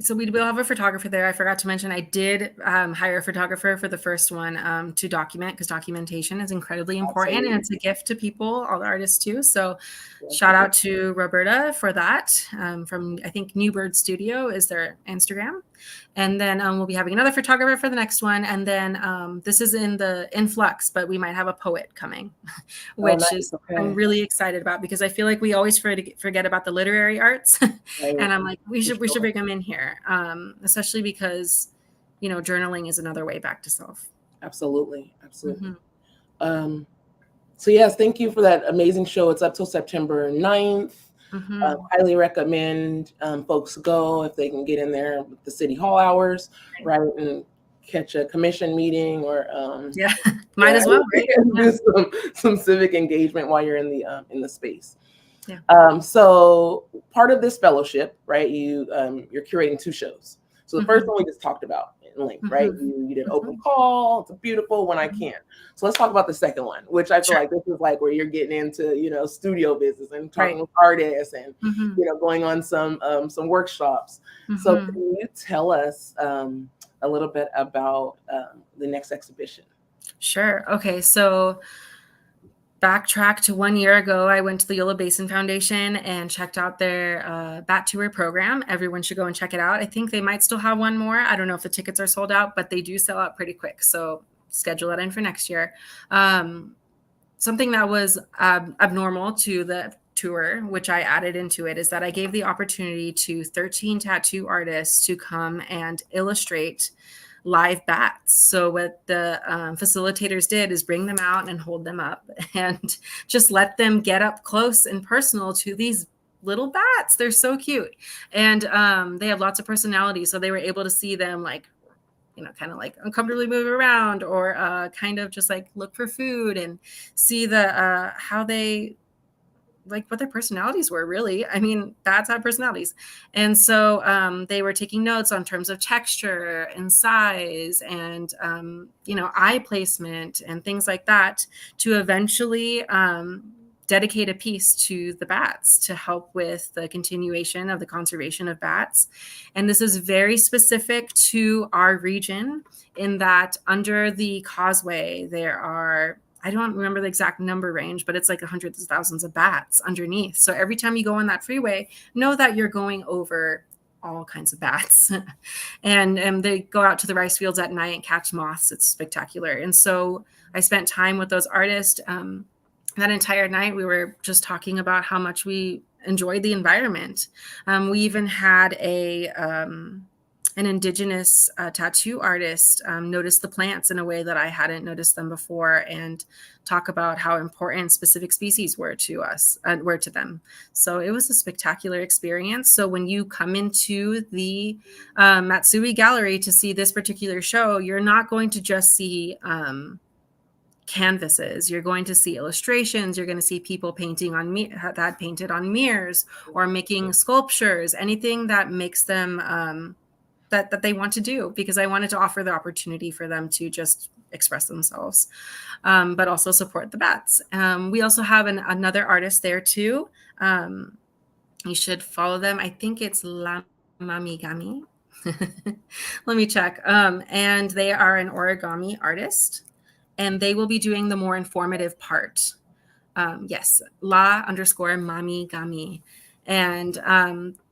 So we will have a photographer there. I forgot to mention, I did hire a photographer for the first one to document, because documentation is incredibly important. And it's a gift to people, all the artists too. So shout out to Roberta for that, from, I think, New Bird Studio is their Instagram. And then we'll be having another photographer for the next one. And then this is in flux, but we might have a poet coming, which I'm really excited about, because I feel like we always forget about the literary arts. And I'm like, we should bring them in here, especially because, journaling is another way back to self. Absolutely. So yes, thank you for that amazing show. It's up till September 9th. Highly recommend folks go if they can get in there with the city hall hours, right, and catch a commission meeting, or might as well, right? Do some civic engagement while you're in the space. So part of this fellowship, right, you're curating 2 shows. So the first one we just talked about in length, right? You did open call. It's beautiful When I Can. So let's talk about the second one, which I feel like this is like where you're getting into, studio business and talking with artists and, going on some workshops. So can you tell us a little bit about the next exhibition? Sure. Okay. So backtrack to 1 year ago, I went to the Yola Basin Foundation and checked out their Bat Tour program. Everyone should go and check it out. I think they might still have one more. I don't know if the tickets are sold out, but they do sell out pretty quick. So schedule that in for next year. Something that was abnormal to the tour, which I added into it, is that I gave the opportunity to 13 tattoo artists to come and illustrate live bats. So what the facilitators did is bring them out and hold them up and just let them get up close and personal to these little bats. They're so cute. And they have lots of personality. So they were able to see them kind of uncomfortably move around, or kind of just look for food, and see the how they what their personalities were, really. I mean, bats have personalities. And so they were taking notes on terms of texture and size and, eye placement and things like that, to eventually dedicate a piece to the bats to help with the continuation of the conservation of bats. And this is very specific to our region, in that under the causeway, there are, I don't remember the exact number range, but it's hundreds of thousands of bats underneath. So every time you go on that freeway, know that you're going over all kinds of bats. and they go out to the rice fields at night and catch moths. It's spectacular. And so I spent time with those artists. That entire night, we were just talking about how much we enjoyed the environment. We even had an indigenous tattoo artist notice the plants in a way that I hadn't noticed them before, and talk about how important specific species were to us, were to them. So it was a spectacular experience. So when you come into the Matsui Gallery to see this particular show, you're not going to just see canvases. You're going to see illustrations. You're going to see people painting on that painted on mirrors, or making sculptures, anything that makes them that they want to do, because I wanted to offer the opportunity for them to just express themselves, but also support the bats. We also have another artist there too. You should follow them. I think it's La Mamigami. Let me check. And they are an origami artist, and they will be doing the more informative part. Yes, La_Mamigami. And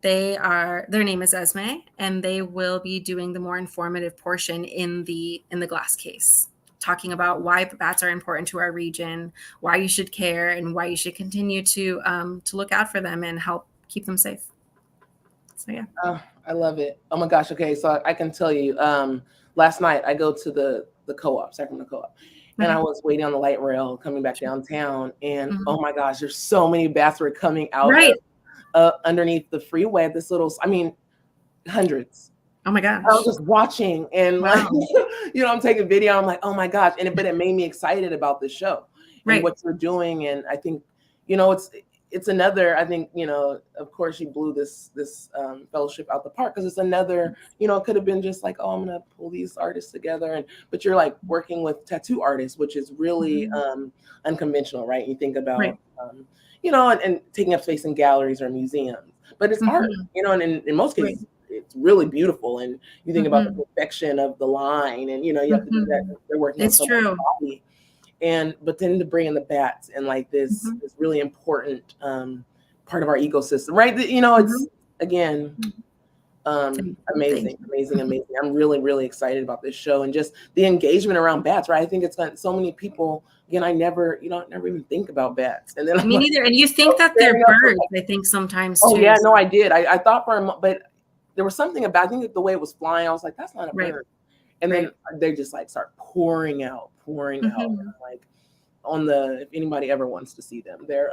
their name is Esme, and they will be doing the more informative portion in the glass case, talking about why bats are important to our region, why you should care, and why you should continue to look out for them and help keep them safe. So yeah. Oh, I love it. Oh my gosh. Okay, so I can tell you. Last night I go to the co-op, Sacramento co-op, and I was waiting on the light rail coming back downtown, and oh my gosh, there's so many bats were coming out underneath the freeway. This little, I mean, hundreds. Oh my gosh. I was just watching and like, I'm taking video. I'm like, oh my gosh. But it made me excited about the show and what you're doing. And I think, it's another, I think, of course you blew this fellowship out the park, because it's another, it could have been just like, oh, I'm going to pull these artists together. But you're like working with tattoo artists, which is really unconventional, right? You think about, and taking up space in galleries or museums, but it's art, and in most cases, it's really beautiful. And you think about the perfection of the line, and, you have to do that. They're working on someone's body. But then to bring in the bats and like this really important part of our ecosystem, right? It's again, amazing. I'm really, really excited about this show and just the engagement around bats, right? I think it's got so many people. Again, I never even think about bats. And then me neither. And you think that they're birds, I think sometimes too. Oh yeah, no, I did. I thought for a moment, but there was something about, I think the way it was flying, I was like, that's not a bird. And then they just like start pouring out. Like if anybody ever wants to see them, they're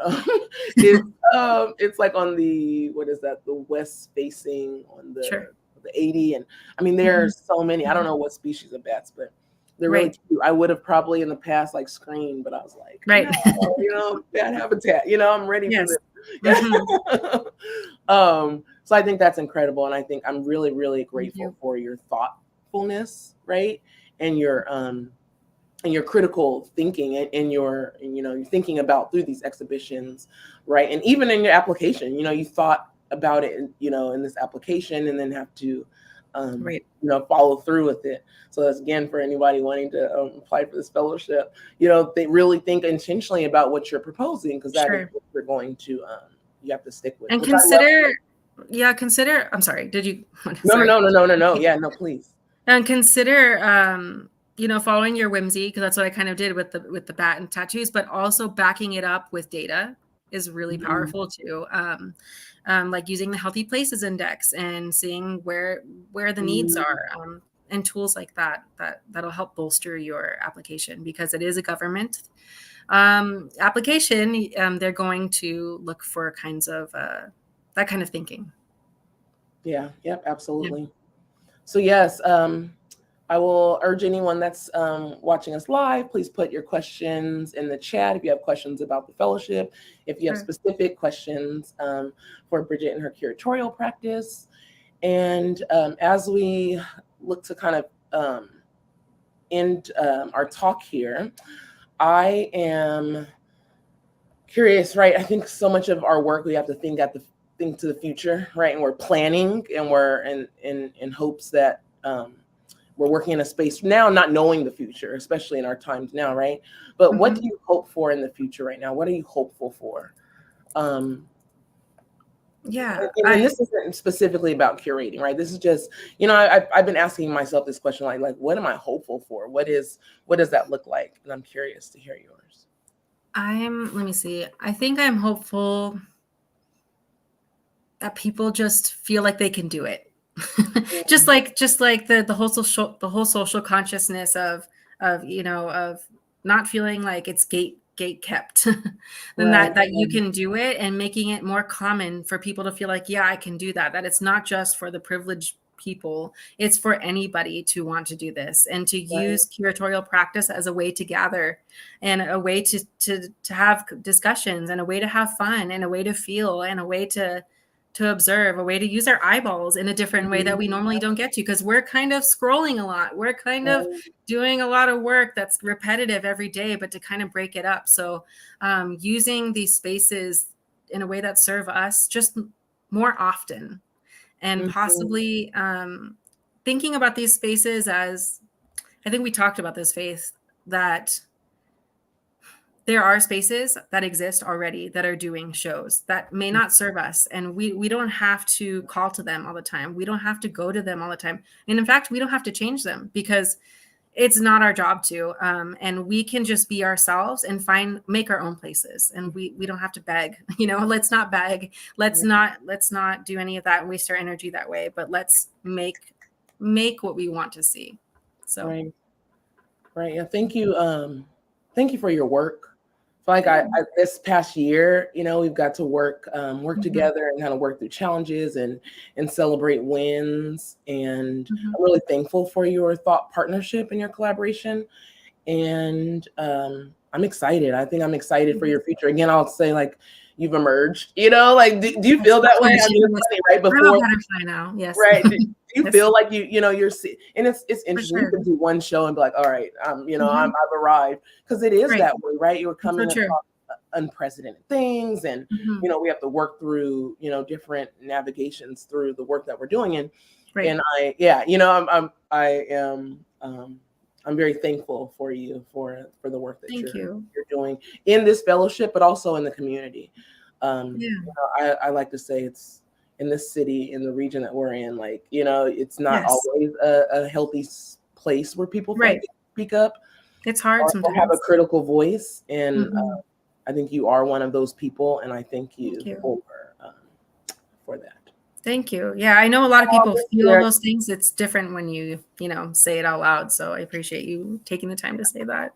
it's like on the, what is that? The west facing on the 80. And I mean, there's so many, I don't know what species of bats, but they're really cute. I would have probably in the past like screamed, but I was like, no, bat habitat, I'm ready for this. So I think that's incredible. And I think I'm really, really grateful for your thoughtfulness, right? And your critical thinking and you're thinking about through these exhibitions, right? And even in your application, you thought about it, in this application, and then have to, follow through with it. So that's, again, for anybody wanting to apply for this fellowship, they really think intentionally about what you're proposing, because that is what you're going to, you have to stick with. And consider, I'm sorry, did you? No. Yeah, no, please. And consider, following your whimsy, because that's what I kind of did with the bat and tattoos, but also backing it up with data is really powerful too. Like using the Healthy Places Index and seeing where the needs are, and tools like that'll help bolster your application, because it is a government application. They're going to look for kinds of that kind of thinking. Yeah. Yep. Absolutely. Yeah. So yes, I will urge anyone that's watching us live, please put your questions in the chat if you have questions about the fellowship, if you have specific questions for Bridgètt and her curatorial practice. And as we look to kind of end our talk here, I am curious, right? I think so much of our work, we have to think to the future, right? And we're planning, and we're in hopes that we're working in a space now, not knowing the future, especially in our times now, right? But what do you hope for in the future right now? What are you hopeful for? And this isn't specifically about curating, right? This is just, I've been asking myself this question, like, what am I hopeful for? What does that look like? And I'm curious to hear yours. Let me see. I think I'm hopeful that people just feel like they can do it. just like the whole social consciousness of not feeling like it's gate kept, and that you can do it, and making it more common for people to feel like, yeah, I can do that it's not just for the privileged people, it's for anybody to want to do this, and to use curatorial practice as a way to gather, and a way to have discussions, and a way to have fun, and a way to feel, and a way to to observe, a way to use our eyeballs in a different way that we normally don't get to, because we're kind of scrolling a lot. We're kind of doing a lot of work that's repetitive every day, but to kind of break it up. So using these spaces in a way that serve us just more often, and possibly thinking about these spaces as, I think we talked about this, Faith, that there are spaces that exist already that are doing shows that may not serve us. And we don't have to call to them all the time. We don't have to go to them all the time. And in fact, we don't have to change them, because it's not our job to. And we can just be ourselves and make our own places. And we don't have to beg, let's not beg. Let's not do any of that and waste our energy that way. But let's make what we want to see. So. Right. Yeah. Thank you. Thank you for your work. Like I this past year, we've got to work together and kind of work through challenges and celebrate wins. And I'm really thankful for your thought partnership and your collaboration. And I'm excited. I think I'm excited for your future. Again, I'll say, like, you've emerged, do you feel that way? I mean, it's funny, right before, I'm a butterfly now. Yes. Right. Do you feel like you're, and it's interesting. You can do one show and be like, all right, I've arrived, because it is that way, right? You're coming across unprecedented things, and we have to work through different navigations through the work that we're doing, and I'm very thankful for you for the work that you're doing in this fellowship, but also in the community. I like to say, it's in this city, in the region that we're in, like, it's not always a healthy place where people speak up. It's hard sometimes to have a critical voice. And I think you are one of those people. And I thank you for that. Thank you. Yeah, I know a lot of people feel those things. It's different when you say it out loud. So I appreciate you taking the time to say that.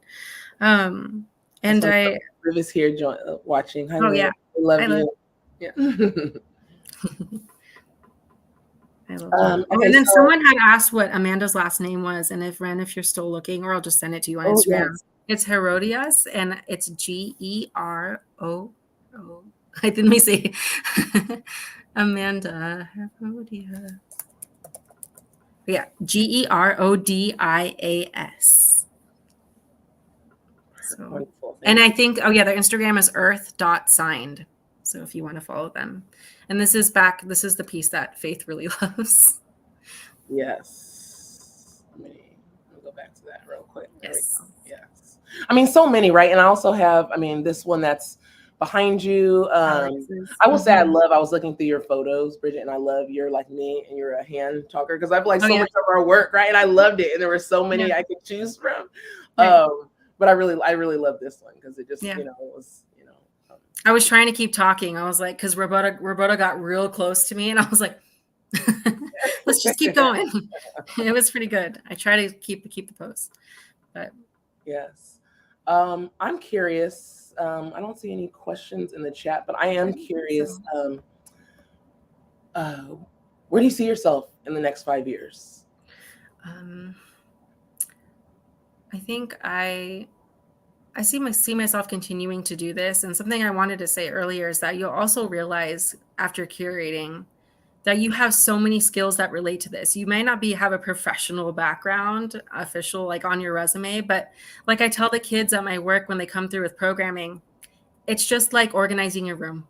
And Riv is here watching. Hi, Liv. I love you. Yeah. I love and then someone had asked what Amanda's last name was, and if you're still looking, or I'll just send it to you on Instagram. Yes. It's Herodias, and it's G-E-R-O-O. Let me see. Amanda Herodias. Yeah, Gerodias. So, and I think, their Instagram is earth.signed. So if you want to follow them. And this is the piece that Faith really loves. Yes. Let me go back to that real quick. Yes. Yes. I mean, so many, right? And I also have, this one that's behind you. I will say I was looking through your photos, Bridgett, and I love you're like me, and you're a hand talker, because I've so much of our work, right? And I loved it. And there were so many I could choose from. But I really love this one, because it just, it was, I was trying to keep talking. I was like, because Roberta got real close to me, and I was like, let's just keep going. It was pretty good. I try to keep the post. But yes. I'm curious. I don't see any questions in the chat, but I am curious. Where do you see yourself in the next 5 years? I think I see myself continuing to do this. And something I wanted to say earlier is that you'll also realize after curating that you have so many skills that relate to this. You may not have a professional background, official, like on your resume, but like I tell the kids at my work when they come through with programming, it's just like organizing your room.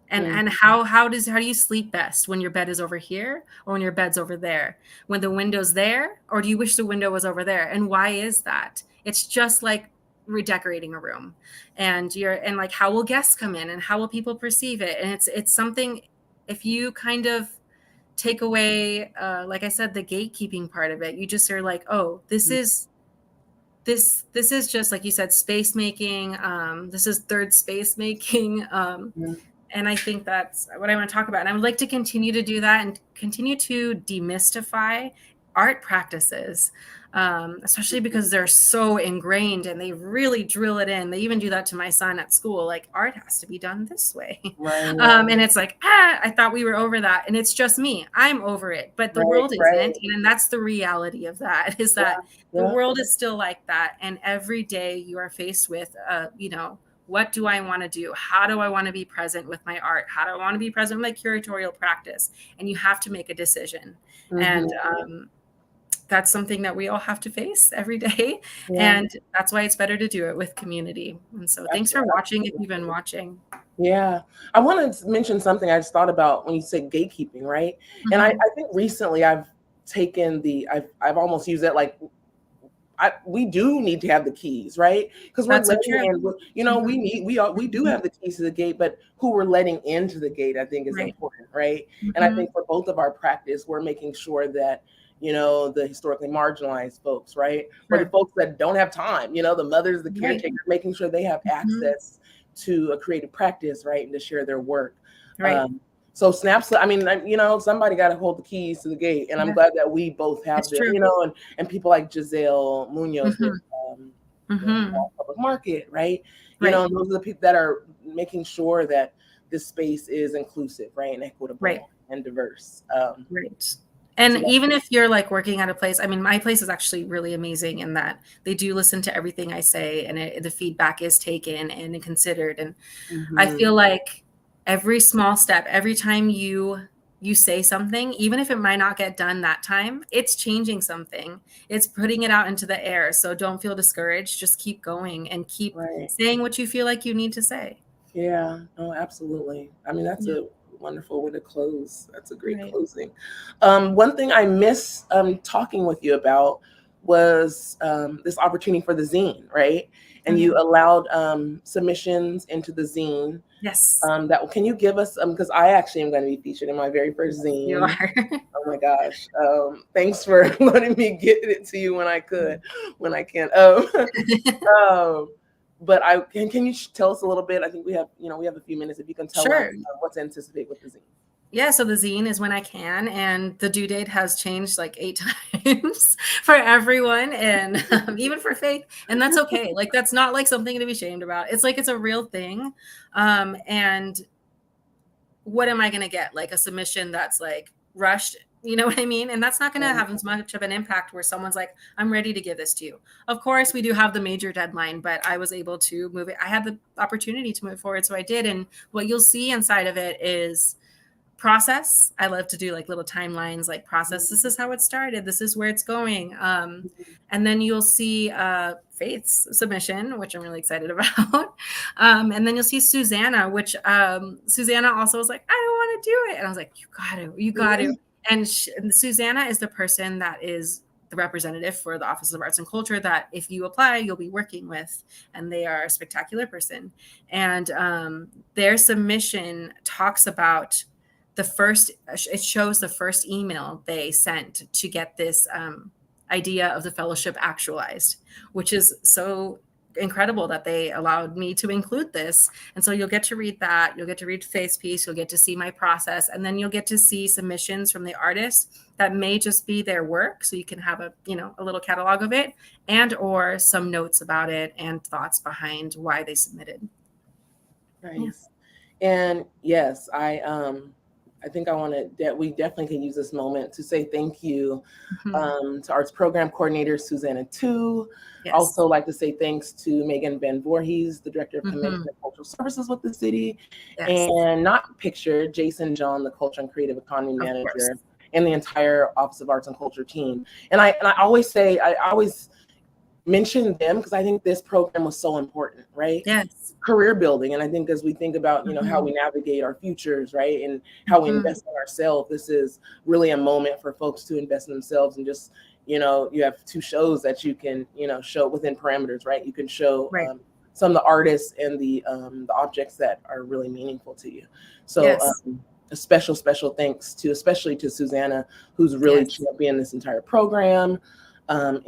And how do you sleep best? When your bed is over here, or when your bed's over there? When the window's there, or do you wish the window was over there? And why is that? It's just like redecorating a room, and like, how will guests come in, and how will people perceive it? And it's something, if you kind of take away, like I said, the gatekeeping part of it, you just are like, oh, this is just, like you said, space making. This is third space making. And I think that's what I want to talk about. And I would like to continue to do that and continue to demystify art practices, especially because they're so ingrained and they really drill it in. They even do that to my son at school. Like, art has to be done this way. Right. And it's like, I thought we were over that. And it's just me. I'm over it. But the world isn't. And that's the reality of that, is that the world is still like that. And every day you are faced with, What do I want to do? How do I want to be present with my art? How do I want to be present with my curatorial practice? And you have to make a decision. And that's something that we all have to face every day. Yeah. And that's why it's better to do it with community. And so thanks for watching if you've been watching. Yeah. I want to mention something I just thought about when you said gatekeeping, right? And I think recently I've taken I've almost used it like, we do need to have the keys, right? Because we're letting in, you know, we do have the keys to the gate, but who we're letting into the gate, I think, is important, right? And I think for both of our practice, we're making sure that, you know, the historically marginalized folks, right? Or the folks that don't have time, you know, the mothers, the caretakers, making sure they have access to a creative practice, right? And to share their work. So snaps, I mean, you know, somebody got to hold the keys to the gate, and I'm glad that we both have them, you know, and people like Giselle Munoz with Public Market, right? You know, those are the people that are making sure that this space is inclusive, right, and equitable and diverse. And even if you're like working at a place, I mean, my place is actually really amazing in that they do listen to everything I say, and the feedback is taken and considered. And I feel like every small step, every time you say something, even if it might not get done that time, it's changing something. It's putting it out into the air. So don't feel discouraged. Just keep going and keep saying what you feel like you need to say. Yeah, oh, absolutely. I mean, that's a wonderful way to close. That's a great closing. One thing I miss talking with you about was this opportunity for the zine, right? And you allowed submissions into the zine. Yes. Can you give us because I actually am going to be featured in my very first zine. You are. Oh my gosh. Thanks for letting me get it to you when I could, when I can. But can you tell us a little bit? I think we have a few minutes. If you can tell us what to anticipate with the zine. Yeah, so the zine is when I can, and the due date has changed like 8 times for everyone, and even for Faith, and that's okay. Like, that's not like something to be ashamed about. It's like, it's a real thing. And what am I going to get? Like a submission that's like rushed, you know what I mean? And that's not going to have as much of an impact where someone's like, I'm ready to give this to you. Of course, we do have the major deadline, but I was able to move it. I had the opportunity to move forward, so I did. And what you'll see inside of it is process. I love to do like little timelines, like process. This is how it started. This is where it's going. And then you'll see Faith's submission, which I'm really excited about. And then you'll see Susanna, which Susanna also was like, I don't want to do it. And I was like, you got to. And Susanna is the person that is the representative for the Office of Arts and Culture that if you apply, you'll be working with. And they are a spectacular person. And their submission talks about it shows the first email they sent to get this idea of the fellowship actualized, which is so incredible that they allowed me to include this. And so you'll get to read that. You'll get to read Faith's piece. You'll get to see my process. And then you'll get to see submissions from the artists that may just be their work. So you can have a little catalog of it and or some notes about it and thoughts behind why they submitted. Nice. And yes, I think we definitely can use this moment to say thank you to Arts Program Coordinator Susanna Tu. Also like to say thanks to Megan Van Voorhees, the Director of Convention and Cultural Services with the city, and not pictured, Jason John, the Culture and Creative Economy Manager, and the entire Office of Arts and Culture team. And I always mention them because I think this program was so important, right? Yes. Career building. And I think as we think about, how we navigate our futures, right? And how we invest in ourselves, this is really a moment for folks to invest in themselves and just, you have 2 shows that you can, show within parameters, right? You can show some of the artists and the objects that are really meaningful to you. So a special thanks especially to Susanna, who's really championed this entire program. And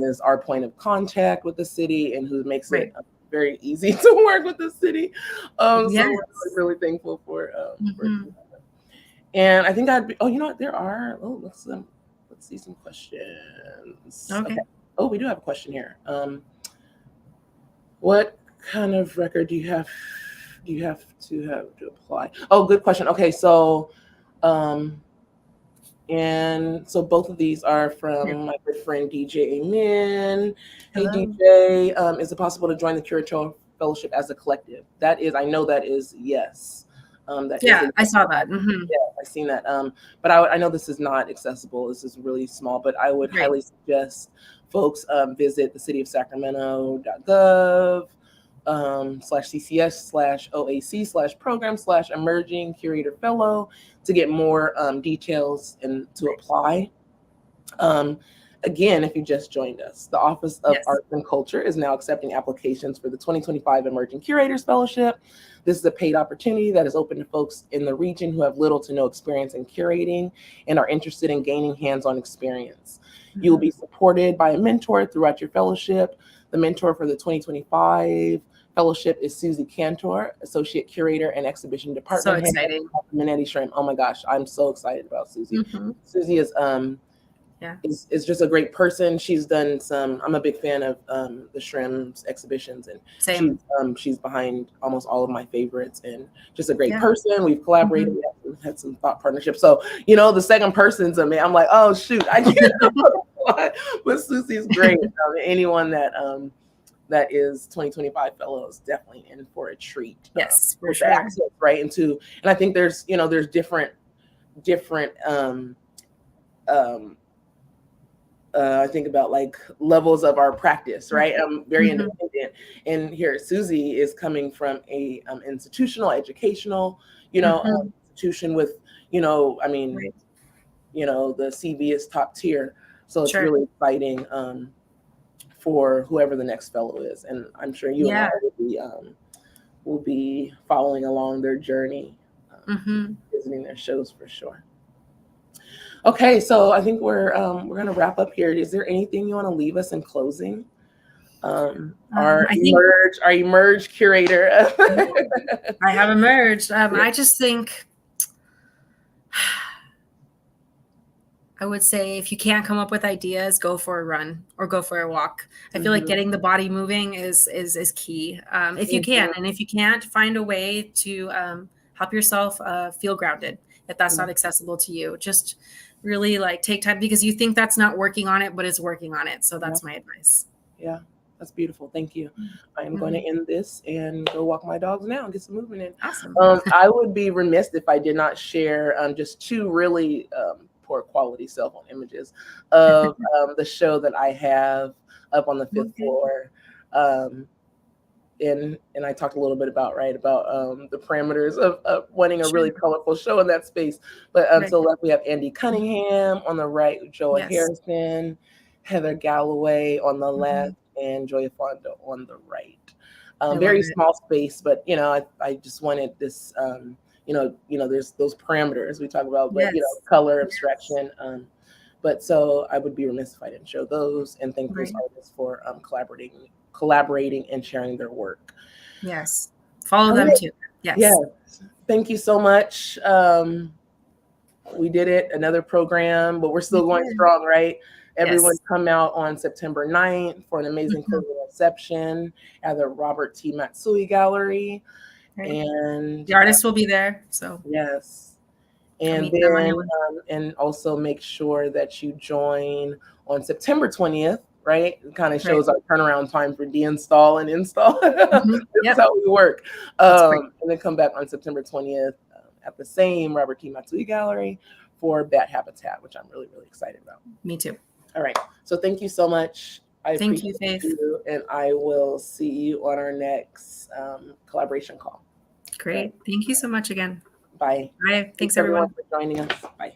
is our point of contact with the city and who makes it very easy to work with the city. So we're really thankful for and I think there are, let's see some questions. Okay. Oh, we do have a question here. What kind of record do you have to apply? Oh, good question. Okay, so and so both of these are from my good friend DJ Amen. Hey DJ, is it possible to join the Curatorial fellowship as a collective. That is, I know that is yes. I saw that. Mm-hmm. Yeah, I've seen that. But I know this is not accessible. This is really small, but I would highly suggest folks visit the city of Sacramento.gov /CCS/OAC/program/emerging curator fellow to get more details and to apply. Again, if you just joined us, the Office of Arts and Culture is now accepting applications for the 2025 Emerging Curators Fellowship. This is a paid opportunity that is open to folks in the region who have little to no experience in curating and are interested in gaining hands-on experience. You will be supported by a mentor throughout your fellowship. The mentor for the 2025 fellowship is Susie Cantor, Associate Curator and Exhibition Department. So exciting. Minetti Shrimp. Oh my gosh, I'm so excited about Susie. Susie is just a great person. She's done I'm a big fan of the Shrimp's exhibitions, and she's behind almost all of my favorites, and just a great person. We've collaborated, we've had some thought partnerships. So, the second person's a man. I'm like, oh shoot, I can't. But Susie's great. Anyone that is 2025 fellows definitely in for a treat. Yes, for sure. Access, right into, and I think there's different I think about like levels of our practice, right? I'm very independent, and here Susie is coming from a institutional, educational, institution with, the CV is top tier, so it's really exciting for whoever the next fellow is, and I'm sure you and I will be following along their journey, visiting their shows for sure. Okay, so I think we're going to wrap up here. Is there anything you want to leave us in closing? Our emerge curator. I have emerged. I just think I would say if you can't come up with ideas, go for a run or go for a walk. I feel like getting the body moving is key. If you can, and if you can't, find a way to help yourself feel grounded. If that's not accessible to you, just really take time, because you think that's not working on it, but it's working on it. So that's my advice. Yeah, that's beautiful. Thank you. I am going to end this and go walk my dogs now and get some movement in. Awesome. I would be remiss if I did not share just two really poor quality cell phone images of the show that I have up on the 5th floor. And I talked a little bit about the parameters of wanting a really colorful show in that space. But to the left, we have Andy Cunningham. On the right, Joa Harrison, Heather Galloway on the left, and Joya Fondo on the right. Very small space, but I just wanted this. There's those parameters we talk about, but color abstraction. But so I would be remiss if I didn't show those and thank those artists for collaborating and sharing their work. Yes. Follow them too. Yes. Thank you so much. We did it, another program, but we're still going strong, right? Everyone come out on September 9th for an amazing closing reception at the Robert T. Matsui Gallery. And the artists will be there. So and then and also make sure that you join on September 20th. Right? It kind of shows our turnaround time for deinstall and install. That's how we work. And then come back on September 20th at the same Robert T. Matsui Gallery for Bat Habitat, which I'm really, really excited about. Me too. All right. So thank you so much. Thank you, Faith. And I will see you on our next collaboration call. Great. Thank you so much again. Bye. Bye. Thanks everyone for joining us. Bye.